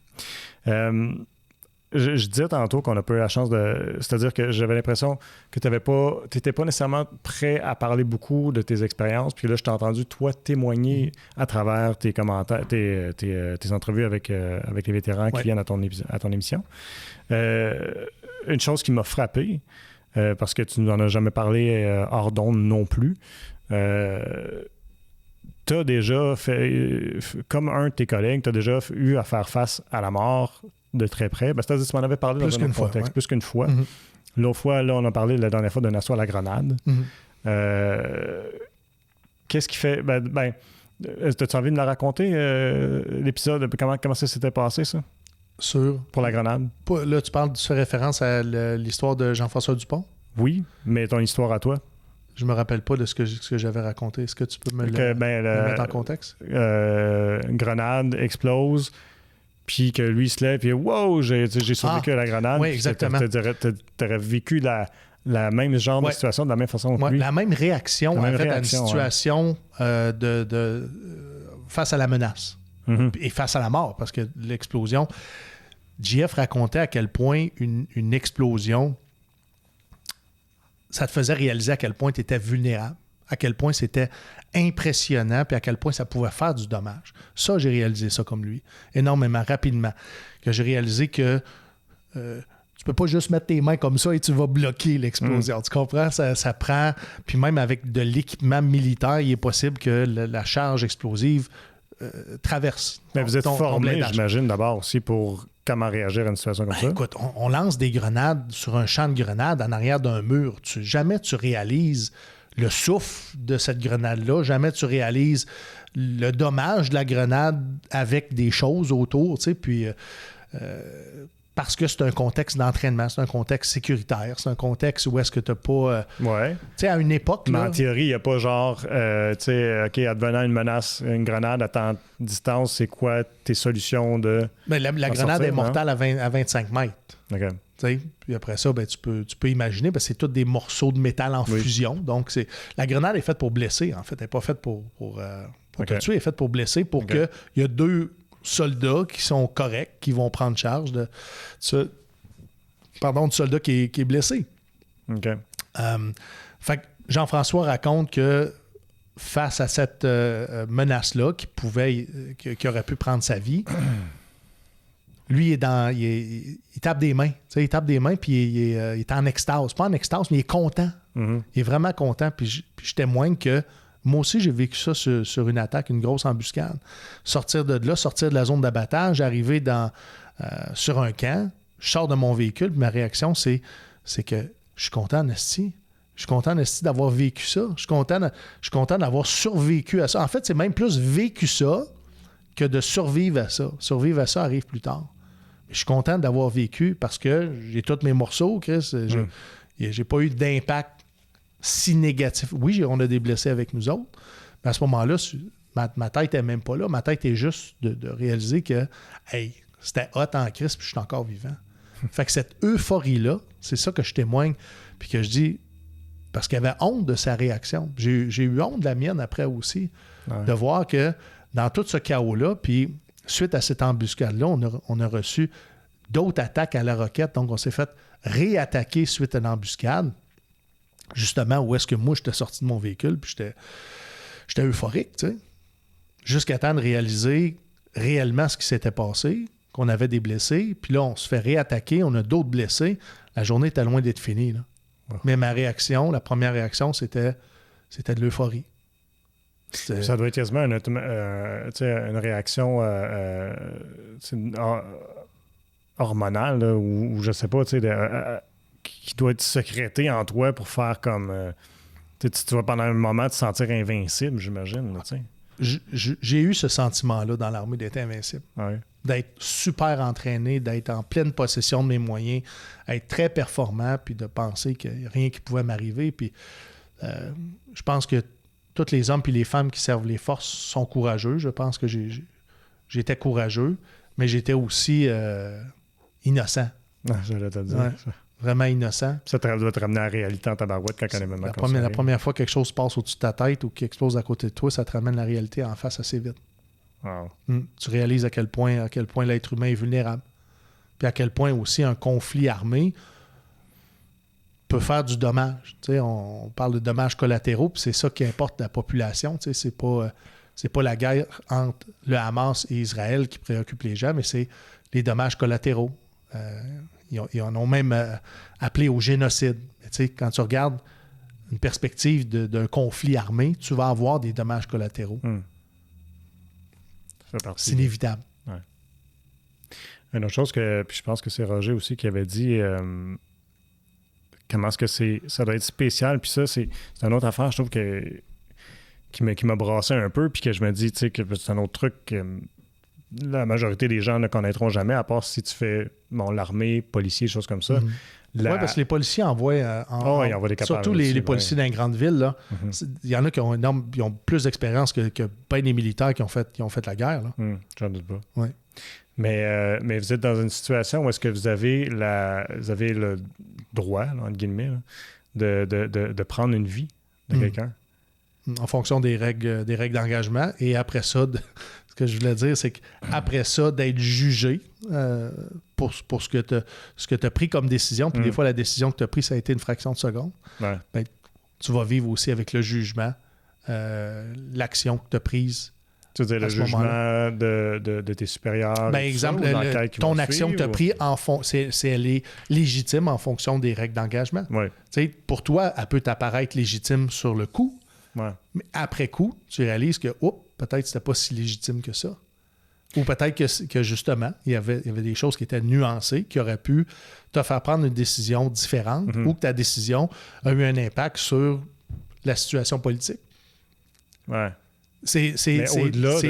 Je disais tantôt qu'on a pas eu la chance de... C'est-à-dire que j'avais l'impression que tu n'étais pas nécessairement prêt à parler beaucoup de tes expériences. Puis là, je t'ai entendu, toi, témoigner à travers tes commentaires, tes entrevues avec les vétérans qui viennent à ton émission. Une chose qui m'a frappé, parce que tu n'en as jamais parlé hors d'onde non plus, tu as déjà fait, comme un de tes collègues, tu as déjà eu à faire face à la mort de très près. Ben, c'est-à-dire que tu m'en avais parlé dans un autre contexte, plus qu'une fois. L'autre fois, là, on a parlé la dernière fois d'un assaut à la grenade. Qu'est-ce qui fait... t'as-tu envie de me la raconter, l'épisode? Comment ça s'était passé, ça? Pour la grenade? Là, tu fais référence à l'histoire de Jean-François Dupont? Oui, mais ton histoire à toi? Je me rappelle pas de ce que j'avais raconté. Est-ce que tu peux me le mettre en contexte? Une grenade explose... Puis que lui se lève, puis wow, j'ai survécu à la grenade. Oui, exactement. T'aurais vécu la la même genre de situation de la même façon que lui. La même réaction, à une situation face à la menace et face à la mort, parce que l'explosion... JF racontait à quel point une explosion, ça te faisait réaliser à quel point tu étais vulnérable, à quel point c'était impressionnant, puis à quel point ça pouvait faire du dommage. Ça, j'ai réalisé ça comme lui, énormément, rapidement. Que j'ai réalisé que tu peux pas juste mettre tes mains comme ça et tu vas bloquer l'explosion. Tu comprends? Ça prend... Puis même avec de l'équipement militaire, il est possible que la charge explosive traverse. Mais vous êtes formé, j'imagine, d'abord aussi pour comment réagir à une situation comme ça. Écoute, on lance des grenades sur un champ de grenades en arrière d'un mur. Jamais tu réalises le souffle de cette grenade-là. Jamais tu réalises le dommage de la grenade avec des choses autour. Tu sais, puis parce que c'est un contexte d'entraînement, c'est un contexte sécuritaire, c'est un contexte où est-ce que tu n'as pas... Tu sais, à une époque... Mais en théorie, il n'y a pas genre, tu sais, OK, advenant une menace, une grenade à tant de distance, c'est quoi tes solutions de... Ben, la grenade est mortale à 25 mètres. OK. Puis après ça, ben, tu peux imaginer, c'est tous des morceaux de métal en fusion. Donc, la grenade est faite pour blesser, en fait. Elle n'est pas faite pour te tuer, elle est faite pour blesser, pour qu'il y a deux soldats qui sont corrects, qui vont prendre charge de soldat qui est blessé. OK. Fait que Jean-François raconte que face à cette menace-là qui aurait pu prendre sa vie, lui, il tape des mains. Il tape des mains, puis il est en extase. Pas en extase, mais il est content. Il est vraiment content. Puis je témoigne que moi aussi, j'ai vécu ça sur une attaque, une grosse embuscade. Sortir de la zone d'abattage, arriver sur un camp, je sors de mon véhicule, puis ma réaction, c'est que je suis content, Nasty. Je suis content, Nasty, d'avoir vécu ça. Je suis content d'avoir survécu à ça. En fait, c'est même plus vécu ça que de survivre à ça. Survivre à ça arrive plus tard. Mais je suis content d'avoir vécu parce que j'ai tous mes morceaux, Chris. J'ai pas eu d'impact si négatif. Oui, on a des blessés avec nous autres, mais à ce moment-là, ma tête n'est même pas là. Ma tête est juste de réaliser que hey, c'était hot en crise, puis je suis encore vivant. Fait que cette euphorie-là, c'est ça que je témoigne, puis que je dis, parce qu'il avait honte de sa réaction. J'ai eu honte de la mienne après aussi, de voir que dans tout ce chaos-là, puis suite à cette embuscade-là, on a reçu d'autres attaques à la roquette, donc on s'est fait réattaquer suite à l'embuscade. Justement, où est-ce que moi, j'étais sorti de mon véhicule, puis j'étais euphorique, tu sais. Jusqu'à temps de réaliser réellement ce qui s'était passé, qu'on avait des blessés, puis là, on se fait réattaquer, on a d'autres blessés. La journée était loin d'être finie, là. Wow. Mais ma réaction, la première réaction, c'était de l'euphorie. Ça doit être quasiment une réaction hormonale, là, ou je sais pas, tu sais, qui doit être sécrété en toi pour faire comme... tu vas pendant un moment te sentir invincible, j'imagine. Là, j'ai eu ce sentiment-là dans l'armée d'être invincible. Ouais. D'être super entraîné, d'être en pleine possession de mes moyens, être très performant, puis de penser qu'il n'y a rien qui pouvait m'arriver. Puis je pense que tous les hommes et les femmes qui servent les forces sont courageux. Je pense que j'étais courageux, mais j'étais aussi innocent. J'allais te dire. Ouais. Vraiment innocent. Ça doit te ramener à la réalité en tabarouette quand on est même la première fois que quelque chose passe au-dessus de ta tête ou qui explose à côté de toi, ça te ramène la réalité en face assez vite. Wow. Tu réalises à quel point l'être humain est vulnérable. Puis à quel point aussi un conflit armé peut faire du dommage. Tu sais, on parle de dommages collatéraux, puis c'est ça qui importe la population. Tu sais, c'est pas la guerre entre le Hamas et Israël qui préoccupe les gens, mais c'est les dommages collatéraux. Ils en ont même appelé au génocide. Mais tu sais, quand tu regardes une perspective d'un conflit armé, tu vas avoir des dommages collatéraux. C'est inévitable. Ouais. Une autre chose que, puis je pense que c'est Roger aussi qui avait dit comment est-ce que ça doit être spécial. Puis ça, c'est une autre affaire, je trouve, qui m'a brassé un peu, puis que je me dis, tu sais, que c'est un autre truc que la majorité des gens ne connaîtront jamais, à part si tu fais l'armée, policiers, choses comme ça. Oui, parce que les policiers envoient... ils envoient des capables. Surtout les policiers dans les grandes villes. Là. Il y en a qui ont plus d'expérience que bien des militaires qui ont fait la guerre. J'en doute pas. Oui. Mais vous êtes dans une situation où est-ce que vous avez le droit, là, entre guillemets, là, de prendre une vie de quelqu'un? En fonction des règles d'engagement. Et après ça, ce que je voulais dire, c'est qu'après ça, d'être jugé pour ce que tu as pris comme décision, puis des fois, la décision que tu as prise, ça a été une fraction de seconde, Ouais. ben, tu vas vivre aussi avec le jugement, l'action que tu as prise. Tu veux dire le jugement de tes supérieurs? Ben, exemple, ton action que tu as prise, elle est légitime en fonction des règles d'engagement. Ouais. Pour toi, elle peut t'apparaître légitime sur le coup, ouais. mais après coup, tu réalises que peut-être c'était pas si légitime que ça. Ou peut-être que justement, il y avait des choses qui étaient nuancées, qui auraient pu te faire prendre une décision différente, ou que ta décision a eu un impact sur la situation politique. Ouais. C'est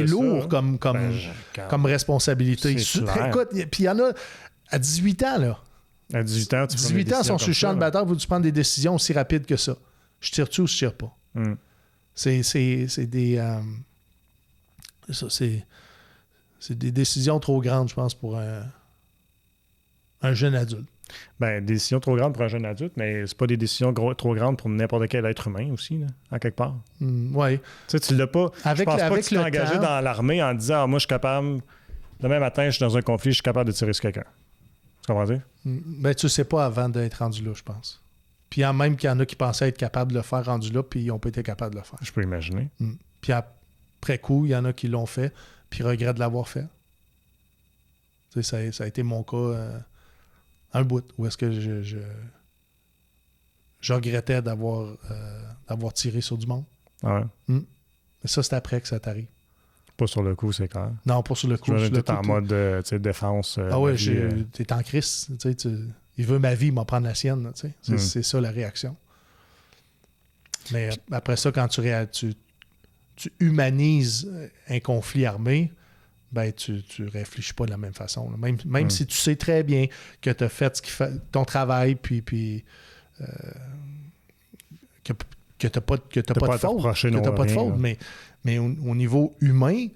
lourd ça, comme responsabilité. Écoute, puis il y en a à 18 ans, là. À 18 ans, tu prends des décisions sont sur le champ de bataille, faut-tu prendre des décisions aussi rapides que ça? Je tire-tu ou je tire pas? C'est des... c'est des décisions trop grandes, je pense, pour un jeune adulte. Ben, des décisions trop grandes pour un jeune adulte, mais c'est pas des décisions trop grandes pour n'importe quel être humain aussi, là, en quelque part. Oui. Tu sais, tu l'as pas... Je pense pas que tu t'es engagé dans l'armée en disant moi, je suis capable... Demain matin, je suis dans un conflit, je suis capable de tirer sur quelqu'un. Tu comprends dire? Ben, tu sais pas avant d'être rendu là, je pense. Puis même qu'il y en a qui pensaient être capables de le faire rendu là, puis ils n'ont pas été capables de le faire. Je peux imaginer. Puis après coup, il y en a qui l'ont fait, puis regrettent de l'avoir fait. Tu sais, ça a été mon cas un bout, où est-ce que je regrettais d'avoir tiré sur du monde. Ah ouais? Mais ça, c'est après que ça t'arrive. Pas sur le coup, c'est clair. Non, pas sur le coup. Tu es en mode défense. Ah ouais, t'es en crise. Il veut ma vie, il m'en prendre la sienne. C'est ça la réaction. Mais après ça, quand tu humanises un conflit armé, ben tu réfléchis pas de la même façon. Là. Même si tu sais très bien que tu as fait ton travail, puis que tu n'as pas de faute. Mais au niveau humain,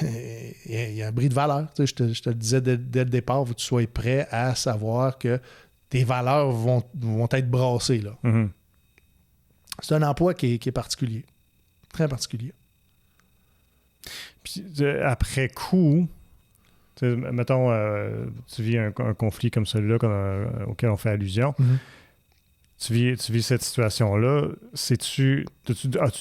il y a un bris de valeur. Je te le disais dès le départ, il faut que tu sois prêt à savoir que tes valeurs vont être brassées. Là. C'est un emploi qui est particulier. Très particulier. Puis, après coup, mettons, tu vis un conflit comme celui-là auquel on fait allusion. Tu vis cette situation-là. As-tu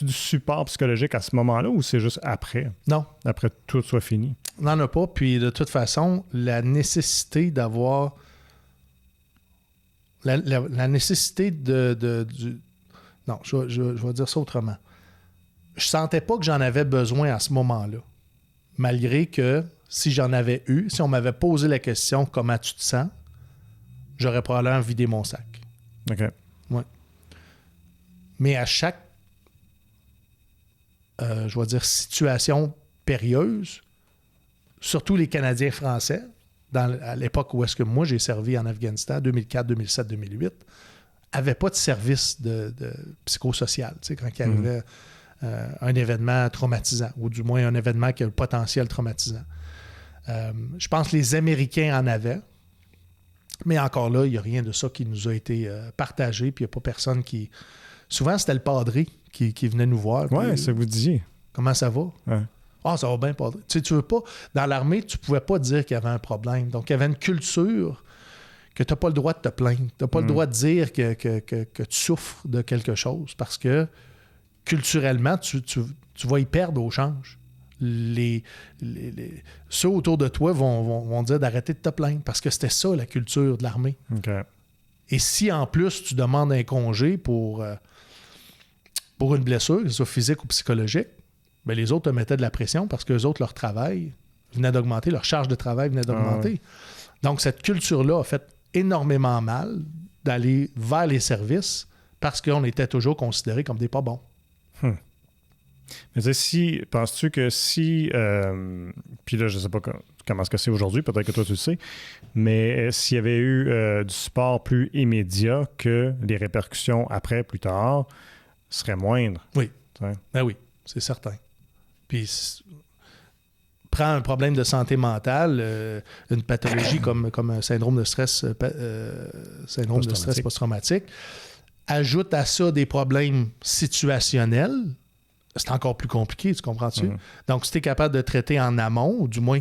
du support psychologique à ce moment-là ou c'est juste après? Non. Après que tout soit fini? Non, non, pas. Puis de toute façon, la nécessité d'avoir... La nécessité du... Non, je vais dire ça autrement. Je sentais pas que j'en avais besoin à ce moment-là. Malgré que si j'en avais eu, si on m'avait posé la question « Comment tu te sens? » j'aurais probablement vidé mon sac. OK. Ouais. Mais à chaque, je vais dire, situation périlleuse, surtout les Canadiens français, à l'époque où est-ce que moi j'ai servi en Afghanistan, 2004, 2007, 2008, n'avaient pas de service de psychosocial. Tu sais, quand il y avait un événement traumatisant, ou du moins un événement qui a le potentiel traumatisant. Je pense que les Américains en avaient. Mais encore là, il n'y a rien de ça qui nous a été partagé, puis il n'y a pas personne qui... Souvent, c'était le padré qui venait nous voir. Oui, ça vous disiez. Comment ça va? Ouais. Ah, ça va bien, padré. Tu veux pas... Dans l'armée, tu ne pouvais pas dire qu'il y avait un problème. Donc, il y avait une culture que tu n'as pas le droit de te plaindre. Tu n'as pas le droit de dire que tu souffres de quelque chose, parce que culturellement, tu vas y perdre au change. Ceux autour de toi vont dire d'arrêter de te plaindre, parce que c'était ça la culture de l'armée. Okay. Et si en plus tu demandes un congé pour une blessure, que ce soit physique ou psychologique, ben les autres te mettaient de la pression parce qu'eux autres, leur travail venait d'augmenter, leur charge de travail venait d'augmenter. Donc cette culture-là a fait énormément mal d'aller vers les services parce qu'on était toujours considérés comme des pas bons. Mais penses-tu que si, puis là, je ne sais pas comment est-ce que c'est aujourd'hui, peut-être que toi tu le sais, mais s'il y avait eu du support plus immédiat, que les répercussions après, plus tard, seraient moindres? Oui. Ouais. Ben oui, c'est certain. Puis prends un problème de santé mentale, une pathologie comme un syndrome de stress, post-traumatique, ajoute à ça des problèmes situationnels, c'est encore plus compliqué, tu comprends-tu? Donc, si tu es capable de traiter en amont, ou du moins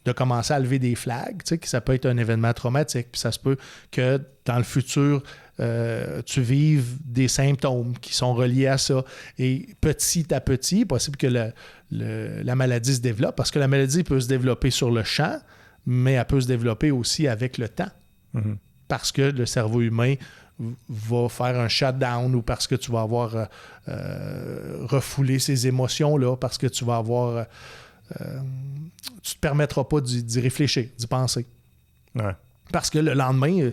de commencer à lever des flags, tu sais, que ça peut être un événement traumatique, puis ça se peut que dans le futur, tu vives des symptômes qui sont reliés à ça. Et petit à petit, il est possible que la maladie se développe, parce que la maladie peut se développer sur le champ, mais elle peut se développer aussi avec le temps. Parce que le cerveau humain va faire un shutdown, ou parce que tu vas avoir refoulé ces émotions-là, parce que tu vas avoir... tu te permettras pas d'y réfléchir, d'y penser. Ouais. Parce que le lendemain...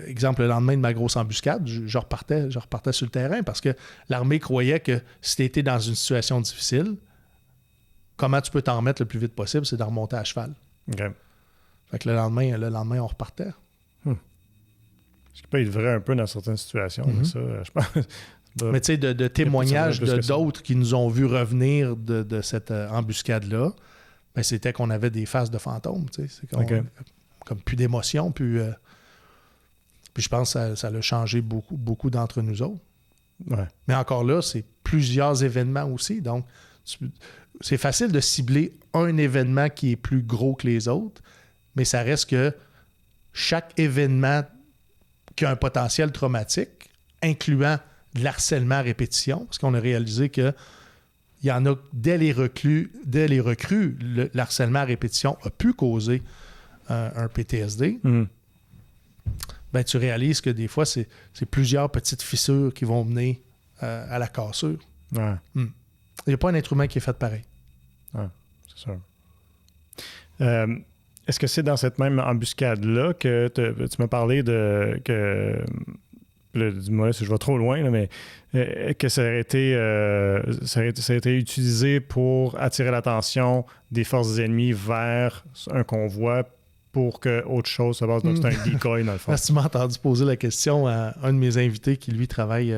exemple, le lendemain de ma grosse embuscade, je repartais sur le terrain parce que l'armée croyait que si tu étais dans une situation difficile, comment tu peux t'en remettre le plus vite possible, c'est de remonter à cheval. OK. Fait que le lendemain, on repartait. Ce qui peut être vrai un peu dans certaines situations, mais ça, je pense... Mais tu sais, de témoignages d'autres qui nous ont vu revenir de cette embuscade-là, ben, c'était qu'on avait des faces de fantômes. C'est comme plus d'émotion, plus... Puis je pense que ça a changé beaucoup d'entre nous autres. Ouais. Mais encore là, c'est plusieurs événements aussi. Donc, c'est facile de cibler un événement qui est plus gros que les autres, mais ça reste que chaque événement qui a un potentiel traumatique, incluant de l'harcèlement à répétition, parce qu'on a réalisé qu'il y en a, dès les recrues, le harcèlement à répétition a pu causer un PTSD. Ben, tu réalises que des fois, c'est plusieurs petites fissures qui vont mener à la cassure. Ouais. Il n'y a pas un être humain qui est fait pareil. Ouais, c'est sûr. Est-ce que c'est dans cette même embuscade-là que tu m'as parlé dis-moi si je vais trop loin, là, mais que ça a été utilisé pour attirer l'attention des forces ennemies vers un convoi pour que autre chose se passe. Donc, c'est un decoy, dans le fond. Tu m'as entendu poser la question à un de mes invités qui, lui, travaille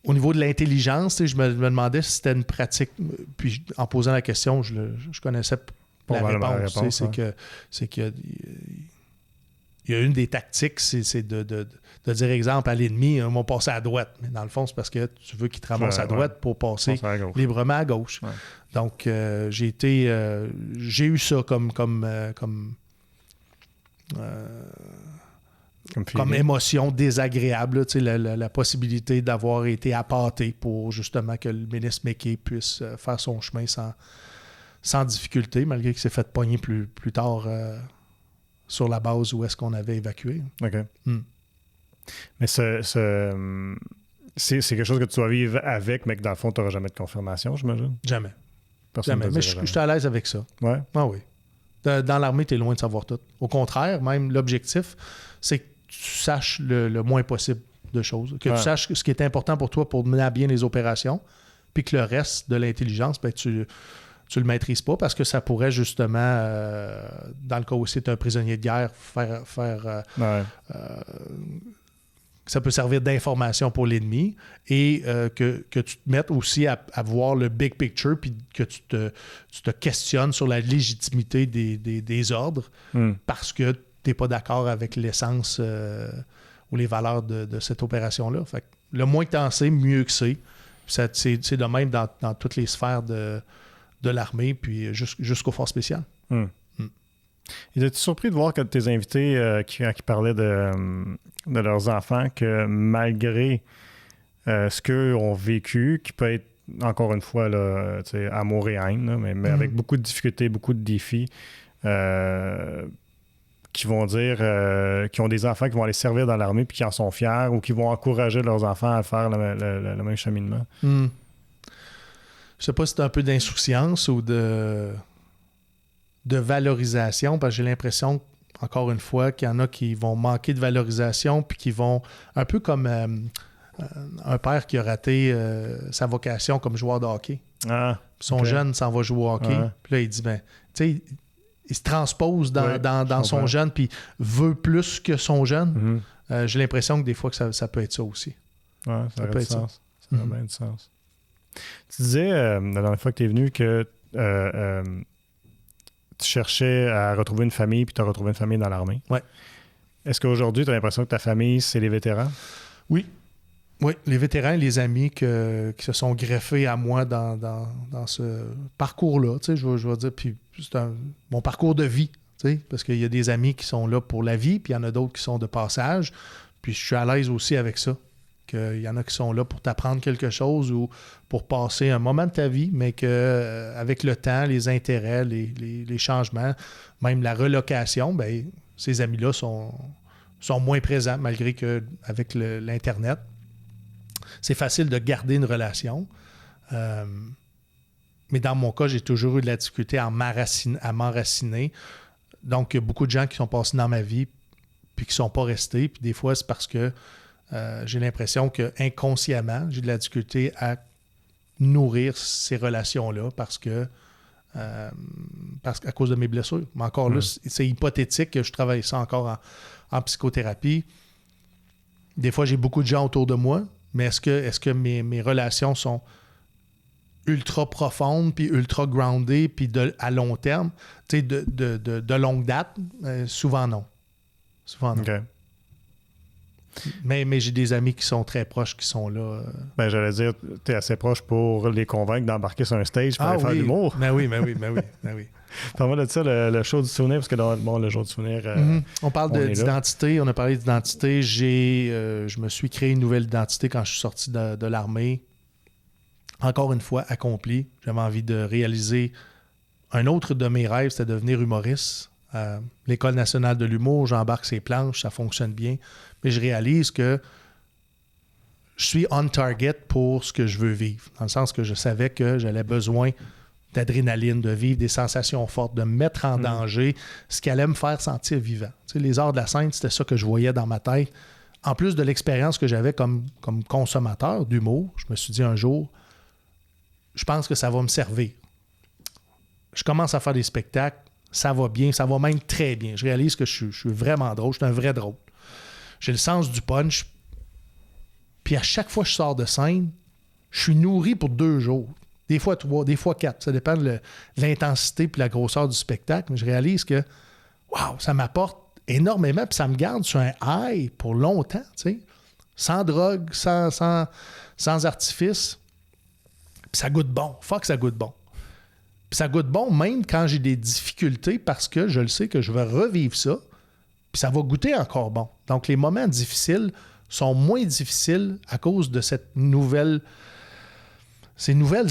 au niveau de l'intelligence. Je me demandais si c'était une pratique. Puis, en posant la question, je connaissais la réponse. C'est qu'il y a une des tactiques, c'est de dire, exemple, à l'ennemi, on va passer à droite. Mais dans le fond, c'est parce que tu veux qu'il te ramasse à droite pour passer librement à gauche. Ouais. Donc, j'ai eu ça comme émotion désagréable, la possibilité d'avoir été appâté pour justement que le ministre McKay puisse faire son chemin sans difficulté, malgré qu'il s'est fait pogner plus tard sur la base où est-ce qu'on avait évacué. OK. Mais c'est quelque chose que tu vas vivre avec, mais que dans le fond, tu n'auras jamais de confirmation, j'imagine? Jamais. Jamais. Mais je suis à l'aise avec ça. Ouais? Ah oui. Dans l'armée, tu es loin de savoir tout. Au contraire, même l'objectif, c'est que tu saches le moins possible de choses. Que tu saches ce qui est important pour toi pour mener à bien les opérations, puis que le reste de l'intelligence, ben, tu le maîtrises pas parce que ça pourrait justement, dans le cas où c'est un prisonnier de guerre, ça peut servir d'information pour l'ennemi et que tu te mettes aussi à voir le big picture puis que tu te questionnes sur la légitimité des ordres parce que tu n'es pas d'accord avec l'essence ou les valeurs de cette opération-là. Fait que le moins que tu en sais, mieux que c'est. C'est de même dans toutes les sphères de l'armée puis jusqu'aux forces spéciales. Es-tu surpris de voir que tes invités qui parlaient de leurs enfants, que malgré ce qu'eux ont vécu, qui peut être, encore une fois, là, amour et haine, là, mais avec beaucoup de difficultés, beaucoup de défis, qui vont dire qui ont des enfants qui vont aller servir dans l'armée puis qui en sont fiers ou qui vont encourager leurs enfants à faire le même cheminement? Je sais pas si c'est un peu d'insouciance ou de valorisation, parce que j'ai l'impression, encore une fois, qu'il y en a qui vont manquer de valorisation puis qui vont, un peu comme un père qui a raté sa vocation comme joueur de hockey. Son jeune s'en va jouer au hockey. Puis là, il dit, tu sais, il se transpose dans son jeune puis veut plus que son jeune. J'ai l'impression que des fois que ça peut être ça aussi. Ouais, ça peut être ça. Ça a bien du sens. Tu disais, la dernière fois que tu es venu, que tu cherchais à retrouver une famille, puis tu as retrouvé une famille dans l'armée. Oui. Est-ce qu'aujourd'hui, tu as l'impression que ta famille, c'est les vétérans? Oui. Oui, les vétérans et les amis qui se sont greffés à moi dans ce parcours-là, tu sais, je veux dire, puis c'est mon parcours de vie, tu sais, parce qu'il y a des amis qui sont là pour la vie, puis il y en a d'autres qui sont de passage, puis je suis à l'aise aussi avec ça, qu'il y en a qui sont là pour t'apprendre quelque chose ou pour passer un moment de ta vie, mais qu'avec le temps, les intérêts, les changements, même la relocation, bien, ces amis-là sont moins présents, malgré qu'avec l'Internet, c'est facile de garder une relation. Mais dans mon cas, j'ai toujours eu de la difficulté à m'enraciner. Donc, il y a beaucoup de gens qui sont passés dans ma vie puis qui ne sont pas restés. Puis des fois, c'est parce que j'ai l'impression qu'inconsciemment, j'ai de la difficulté à nourrir ces relations-là à cause de mes blessures. Mais encore là, c'est hypothétique que je travaille ça encore en psychothérapie. Des fois, j'ai beaucoup de gens autour de moi. Mais est-ce que mes relations sont ultra profondes, puis ultra groundées, puis à long terme, tu sais, de longue date? Souvent non. Souvent non. OK. Mais j'ai des amis qui sont très proches, qui sont là. Ben, j'allais dire, tu es assez proche pour les convaincre d'embarquer sur un stage pour aller faire de l'humour. Ben oui. Parle-moi de ça, le show du souvenir, parce que le show du souvenir... On parle d'identité, on a parlé d'identité. Je me suis créé une nouvelle identité quand je suis sorti de l'armée. Encore une fois, accompli. J'avais envie de réaliser un autre de mes rêves, c'était devenir humoriste. L'École nationale de l'humour, j'embarque ses planches, ça fonctionne bien. Mais je réalise que je suis on target pour ce que je veux vivre. Dans le sens que je savais que j'avais besoin d'adrénaline, de vivre des sensations fortes, de me mettre en danger, ce qui allait me faire sentir vivant. Tu sais, les arts de la scène, c'était ça que je voyais dans ma tête. En plus de l'expérience que j'avais comme consommateur d'humour, je me suis dit un jour, je pense que ça va me servir. Je commence à faire des spectacles, ça va bien, ça va même très bien. Je réalise que je suis vraiment drôle, je suis un vrai drôle. J'ai le sens du punch. Puis à chaque fois que je sors de scène, je suis nourri pour 2 jours. Des fois 3, des fois 4. Ça dépend de l'intensité et la grosseur du spectacle. Mais je réalise que, wow, ça m'apporte énormément. Puis ça me garde sur un high pour longtemps, tu sais. Sans drogue, sans artifice. Puis ça goûte bon. Fuck, ça goûte bon. Puis ça goûte bon même quand j'ai des difficultés parce que je le sais que je vais revivre ça. Puis ça va goûter encore bon. Donc, les moments difficiles sont moins difficiles à cause de ces nouvelles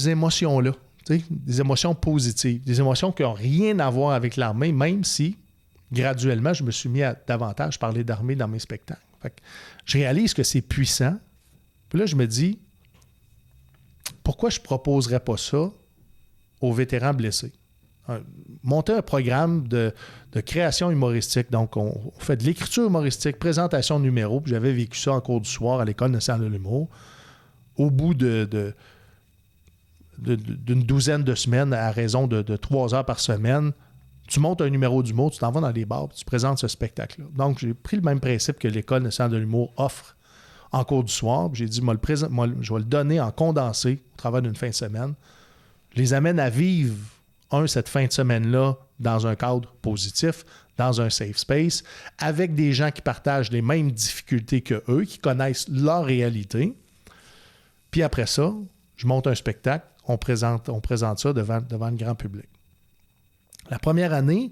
émotions-là. Des émotions positives, des émotions qui n'ont rien à voir avec l'armée, même si, graduellement, je me suis mis à davantage parler d'armée dans mes spectacles. Fait que je réalise que c'est puissant. Puis là, je me dis, pourquoi je ne proposerais pas ça aux vétérans blessés? Monter un programme de création humoristique. Donc, on fait de l'écriture humoristique, présentation de numéros. Puis j'avais vécu ça en cours du soir à l'École nationale de l'humour. Au bout d'une douzaine de semaines, à raison de 3 heures par semaine, tu montes un numéro d'humour, tu t'en vas dans les bars, puis tu présentes ce spectacle-là. Donc, j'ai pris le même principe que l'École nationale de l'humour offre en cours du soir. Puis j'ai dit, je vais le donner en condensé au travers d'une fin de semaine. Je les amène à vivre cette fin de semaine-là dans un cadre positif, dans un safe space, avec des gens qui partagent les mêmes difficultés qu'eux, qui connaissent leur réalité. Puis après ça, je monte un spectacle, on présente ça devant le grand public. La première année,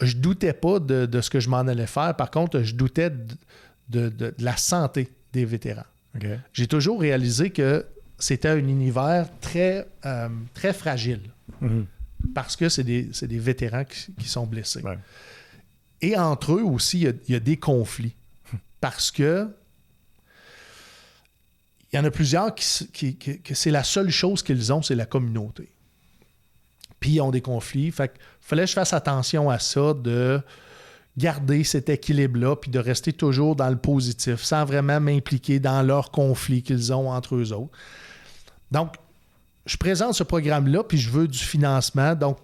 je ne doutais pas de ce que je m'en allais faire. Par contre, je doutais de la santé des vétérans. Okay. J'ai toujours réalisé que c'était un univers très, très fragile. Mm-hmm. Parce que c'est des vétérans qui sont blessés. Ouais. Et entre eux aussi, il y a des conflits. Parce que il y en a plusieurs que c'est la seule chose qu'ils ont, c'est la communauté. Puis ils ont des conflits. Fait qu'il fallait que je fasse attention à ça, de garder cet équilibre-là, puis de rester toujours dans le positif, sans vraiment m'impliquer dans leurs conflits qu'ils ont entre eux autres. Donc, je présente ce programme-là, puis je veux du financement. Donc,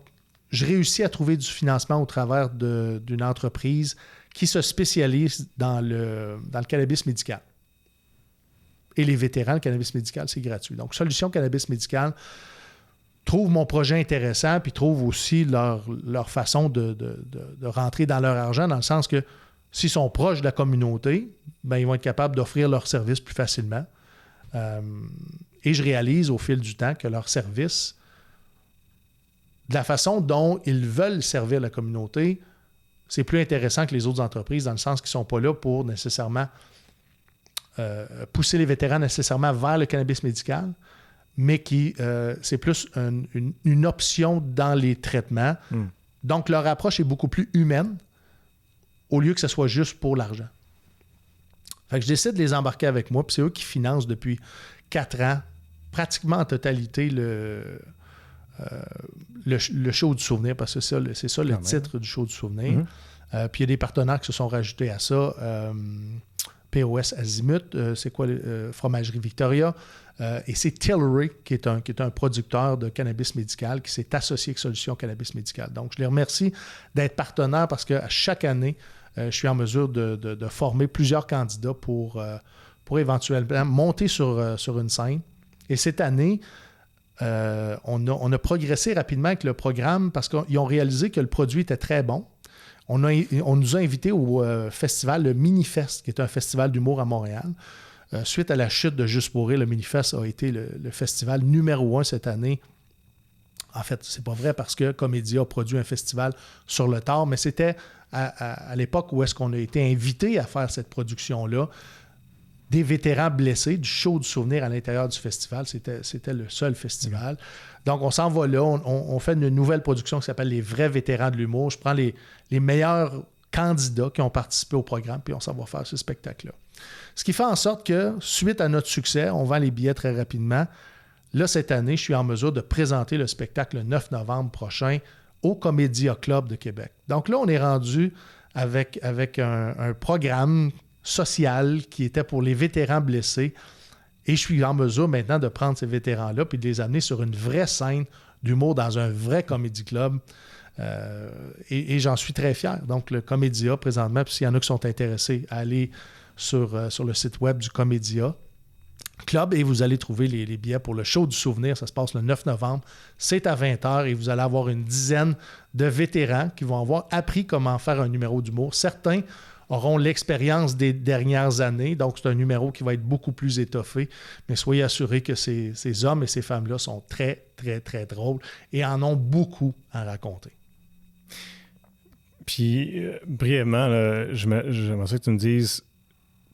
je réussis à trouver du financement au travers d'une entreprise qui se spécialise dans le cannabis médical. Et les vétérans, le cannabis médical, c'est gratuit. Donc, Solution Cannabis Médical trouvent mon projet intéressant, puis trouvent aussi leur façon de rentrer dans leur argent, dans le sens que s'ils sont proches de la communauté, ben, ils vont être capables d'offrir leurs services plus facilement. Et je réalise au fil du temps que leurs services, de la façon dont ils veulent servir la communauté, c'est plus intéressant que les autres entreprises, dans le sens qu'ils ne sont pas là pour nécessairement pousser les vétérans nécessairement vers le cannabis médical, mais qui c'est plus une option dans les traitements. Donc, leur approche est beaucoup plus humaine au lieu que ce soit juste pour l'argent. Fait que je décide de les embarquer avec moi, puis c'est eux qui financent depuis 4 ans, pratiquement en totalité, le show du souvenir, parce que c'est ça le titre du show du souvenir. Puis il y a des partenaires qui se sont rajoutés à ça. POS Azimut, c'est quoi Fromagerie Victoria, et c'est Tilray qui est un producteur de cannabis médical qui s'est associé avec Solutions Cannabis Médical. Donc, je les remercie d'être partenaires parce qu'à chaque année, je suis en mesure de former plusieurs candidats pour éventuellement monter sur une scène. Et cette année, on a progressé rapidement avec le programme parce qu'ils ont réalisé que le produit était très bon. On nous a invités au festival, le Minifest, qui est un festival d'humour à Montréal. Suite à la chute de Juste pour rire, le Minifest a été le festival numéro 1 cette année. En fait, c'est pas vrai parce que Comédia a produit un festival sur le tard, mais c'était à l'époque où est-ce qu'on a été invité à faire cette production-là. Des vétérans blessés, du show du souvenir à l'intérieur du festival. C'était le seul festival. Donc, on s'en va là. On fait une nouvelle production qui s'appelle Les vrais vétérans de l'humour. Je prends les meilleurs candidats qui ont participé au programme, puis on s'en va faire ce spectacle-là. Ce qui fait en sorte que, suite à notre succès, on vend les billets très rapidement. Là, cette année, je suis en mesure de présenter le spectacle le 9 novembre prochain au Comédia Club de Québec. Donc là, on est rendu avec un programme social qui était pour les vétérans blessés. Et je suis en mesure maintenant de prendre ces vétérans-là puis de les amener sur une vraie scène d'humour dans un vrai comédie club. Et j'en suis très fier. Donc, le Comédia, présentement, puis s'il y en a qui sont intéressés à aller sur le site web du Comédia Club et vous allez trouver les billets pour le show du souvenir. Ça se passe le 9 novembre. C'est à 20h et vous allez avoir une dizaine de vétérans qui vont avoir appris comment faire un numéro d'humour. Certains auront l'expérience des dernières années, donc c'est un numéro qui va être beaucoup plus étoffé, mais soyez assurés que ces hommes et ces femmes-là sont très, très, très drôles et en ont beaucoup à raconter. Puis, brièvement, j'aimerais ça que tu me dises,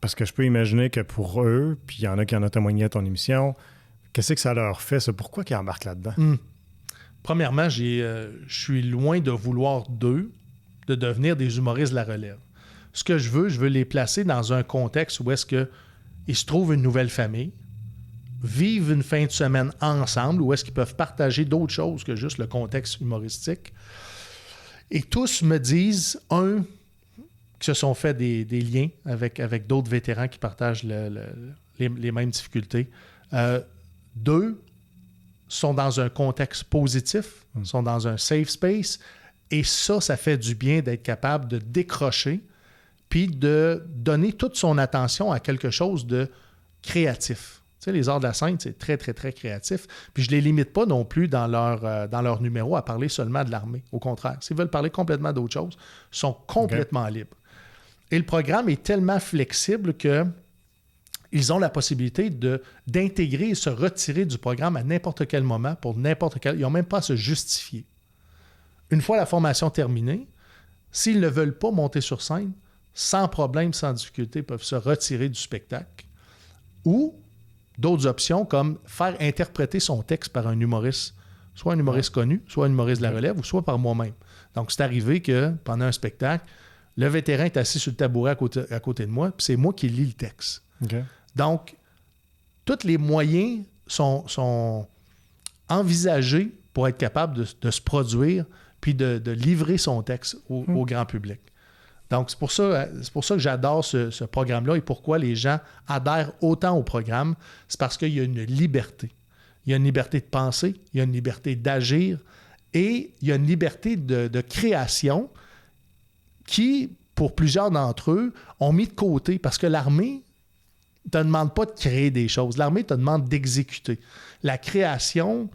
parce que je peux imaginer que pour eux, puis il y en a qui en ont témoigné à ton émission, qu'est-ce que ça leur fait, ça? Pourquoi qu'ils embarquent là-dedans? Premièrement, je suis loin de vouloir d'eux de devenir des humoristes de la relève. Ce que je veux les placer dans un contexte où est-ce qu'ils se trouvent une nouvelle famille, vivent une fin de semaine ensemble, où est-ce qu'ils peuvent partager d'autres choses que juste le contexte humoristique. Et tous me disent, qui se sont fait des liens avec d'autres vétérans qui partagent les mêmes difficultés. 2, sont dans un contexte positif, sont dans un safe space, et ça fait du bien d'être capable de décrocher puis de donner toute son attention à quelque chose de créatif. Tu sais, les arts de la scène, c'est très, très, très créatif. Puis je ne les limite pas non plus dans leur numéro à parler seulement de l'armée. Au contraire, s'ils veulent parler complètement d'autre chose, ils sont complètement libres. Et le programme est tellement flexible qu'ils ont la possibilité d'intégrer et se retirer du programme à n'importe quel moment, pour n'importe quel... Ils n'ont même pas à se justifier. Une fois la formation terminée, s'ils ne veulent pas monter sur scène, sans problème, sans difficulté, peuvent se retirer du spectacle. Ou d'autres options comme faire interpréter son texte par un humoriste, soit un humoriste connu, soit un humoriste de la relève, ou soit par moi-même. Donc, c'est arrivé que pendant un spectacle, le vétéran est assis sur le tabouret à côté de moi, puis c'est moi qui lis le texte. Okay. Donc, tous les moyens sont envisagés pour être capable de se produire puis de livrer son texte au grand public. Donc, c'est pour ça que j'adore ce programme-là et pourquoi les gens adhèrent autant au programme. C'est parce qu'il y a une liberté. Il y a une liberté de penser, il y a une liberté d'agir et il y a une liberté de création qui, pour plusieurs d'entre eux, ont mis de côté parce que l'armée ne te demande pas de créer des choses. L'armée te demande d'exécuter. La création,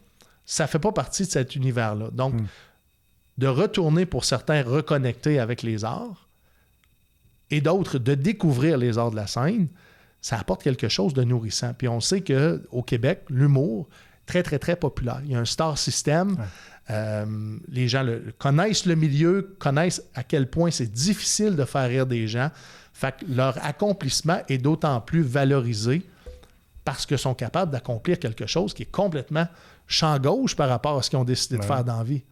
ça ne fait pas partie de cet univers-là. Donc, de retourner pour certains reconnecter avec les arts et d'autres de découvrir les arts de la scène, ça apporte quelque chose de nourrissant. Puis on sait qu'au Québec, l'humour, très, très, très populaire. Il y a un star system. Les gens connaissent le milieu, connaissent à quel point c'est difficile de faire rire des gens. Fait que leur accomplissement est d'autant plus valorisé parce qu'ils sont capables d'accomplir quelque chose qui est complètement champ gauche par rapport à ce qu'ils ont décidé de faire dans la vie.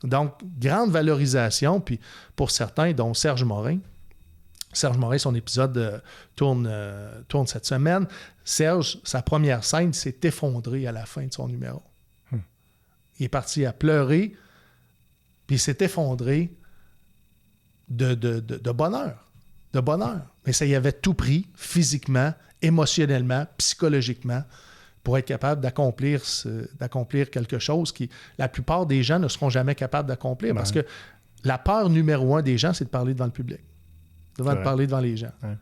Donc, grande valorisation. Puis pour certains, dont Serge Morin, son épisode tourne cette semaine. Serge, sa première scène s'est effondrée à la fin de son numéro. Il est parti à pleurer, puis il s'est effondré de bonheur. De bonheur. Mais ça y avait tout pris, physiquement, émotionnellement, psychologiquement, pour être capable d'accomplir quelque chose qui, la plupart des gens ne seront jamais capables d'accomplir. Parce que la peur numéro 1 des gens, c'est de parler devant le public. De parler devant les gens. Ouais.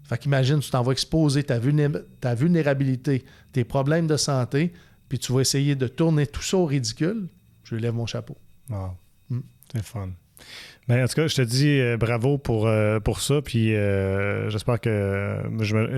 Fait qu'imagine, tu t'en vas exposer ta vulnérabilité, tes problèmes de santé, puis tu vas essayer de tourner tout ça au ridicule. Je lui lève mon chapeau. Wow. C'est fun. Mais en tout cas, je te dis bravo pour ça, puis j'espère que...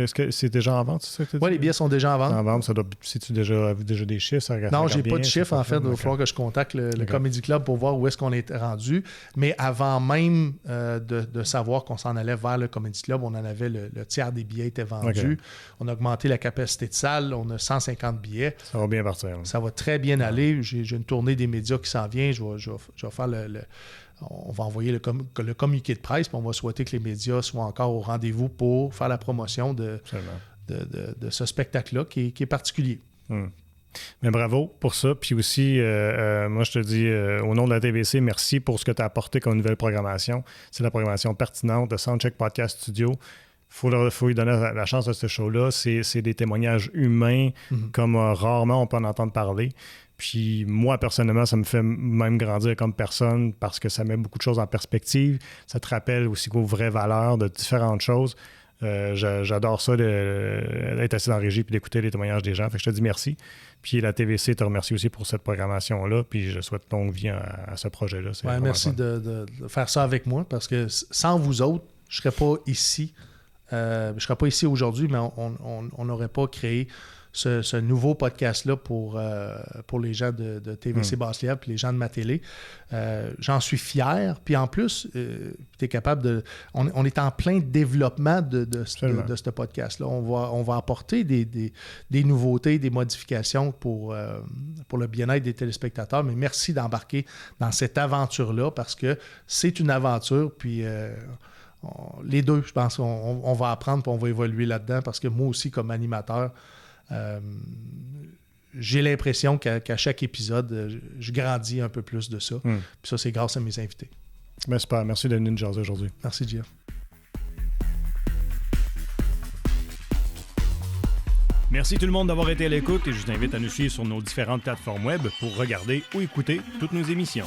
Est-ce que c'est déjà en vente, c'est ça que tu dis? Oui, les billets sont déjà en vente. En vente, ça doit... Si-tu déjà des chiffres? Ça non, j'ai pas de chiffres, en fait. Il va falloir que je contacte le Comedy Club pour voir où est-ce qu'on est rendu. Mais avant même de savoir qu'on s'en allait vers le Comedy Club, on en avait le tiers des billets étaient vendus. On a augmenté la capacité de salle. On a 150 billets. Ça va bien partir. Ça va très bien aller. J'ai une tournée des médias qui s'en vient. Je vais faire on va envoyer le communiqué de presse, puis on va souhaiter que les médias soient encore au rendez-vous pour faire la promotion de ce spectacle-là qui est particulier. Mais bravo pour ça. Puis aussi, moi, je te dis, au nom de la TVC, merci pour ce que tu as apporté comme nouvelle programmation. C'est la programmation pertinente de Soundcheck Podcast Studio. Il faut lui donner la chance de ce show-là. C'est des témoignages humains comme rarement on peut en entendre parler. Puis moi, personnellement, ça me fait même grandir comme personne parce que ça met beaucoup de choses en perspective. Ça te rappelle aussi qu'aux vraies valeurs de différentes choses. J'adore ça, d'être assis dans la régie et d'écouter les témoignages des gens. Fait que je te dis merci. Puis la TVC te remercie aussi pour cette programmation-là. Puis je souhaite longue vie à ce projet-là. Ouais, merci de faire ça avec moi parce que sans vous autres, je ne serais pas ici. Je ne serais pas ici aujourd'hui, mais on n'aurait pas créé ce nouveau podcast-là pour les gens de TVC Basse-Lièvre et les gens de ma télé. J'en suis fier. Puis en plus, tu es capable de... On est en plein développement de ce podcast-là. On va apporter des nouveautés, des modifications pour le bien-être des téléspectateurs. Mais merci d'embarquer dans cette aventure-là parce que c'est une aventure. Puis... les deux, je pense qu'on va apprendre et on va évoluer là-dedans parce que moi aussi, comme animateur, j'ai l'impression qu'à chaque épisode, je grandis un peu plus de ça. Puis ça, c'est grâce à mes invités. Ben, super. Merci de venir nous jaser aujourd'hui. Merci, Jeff. Merci tout le monde d'avoir été à l'écoute et je vous invite à nous suivre sur nos différentes plateformes web pour regarder ou écouter toutes nos émissions.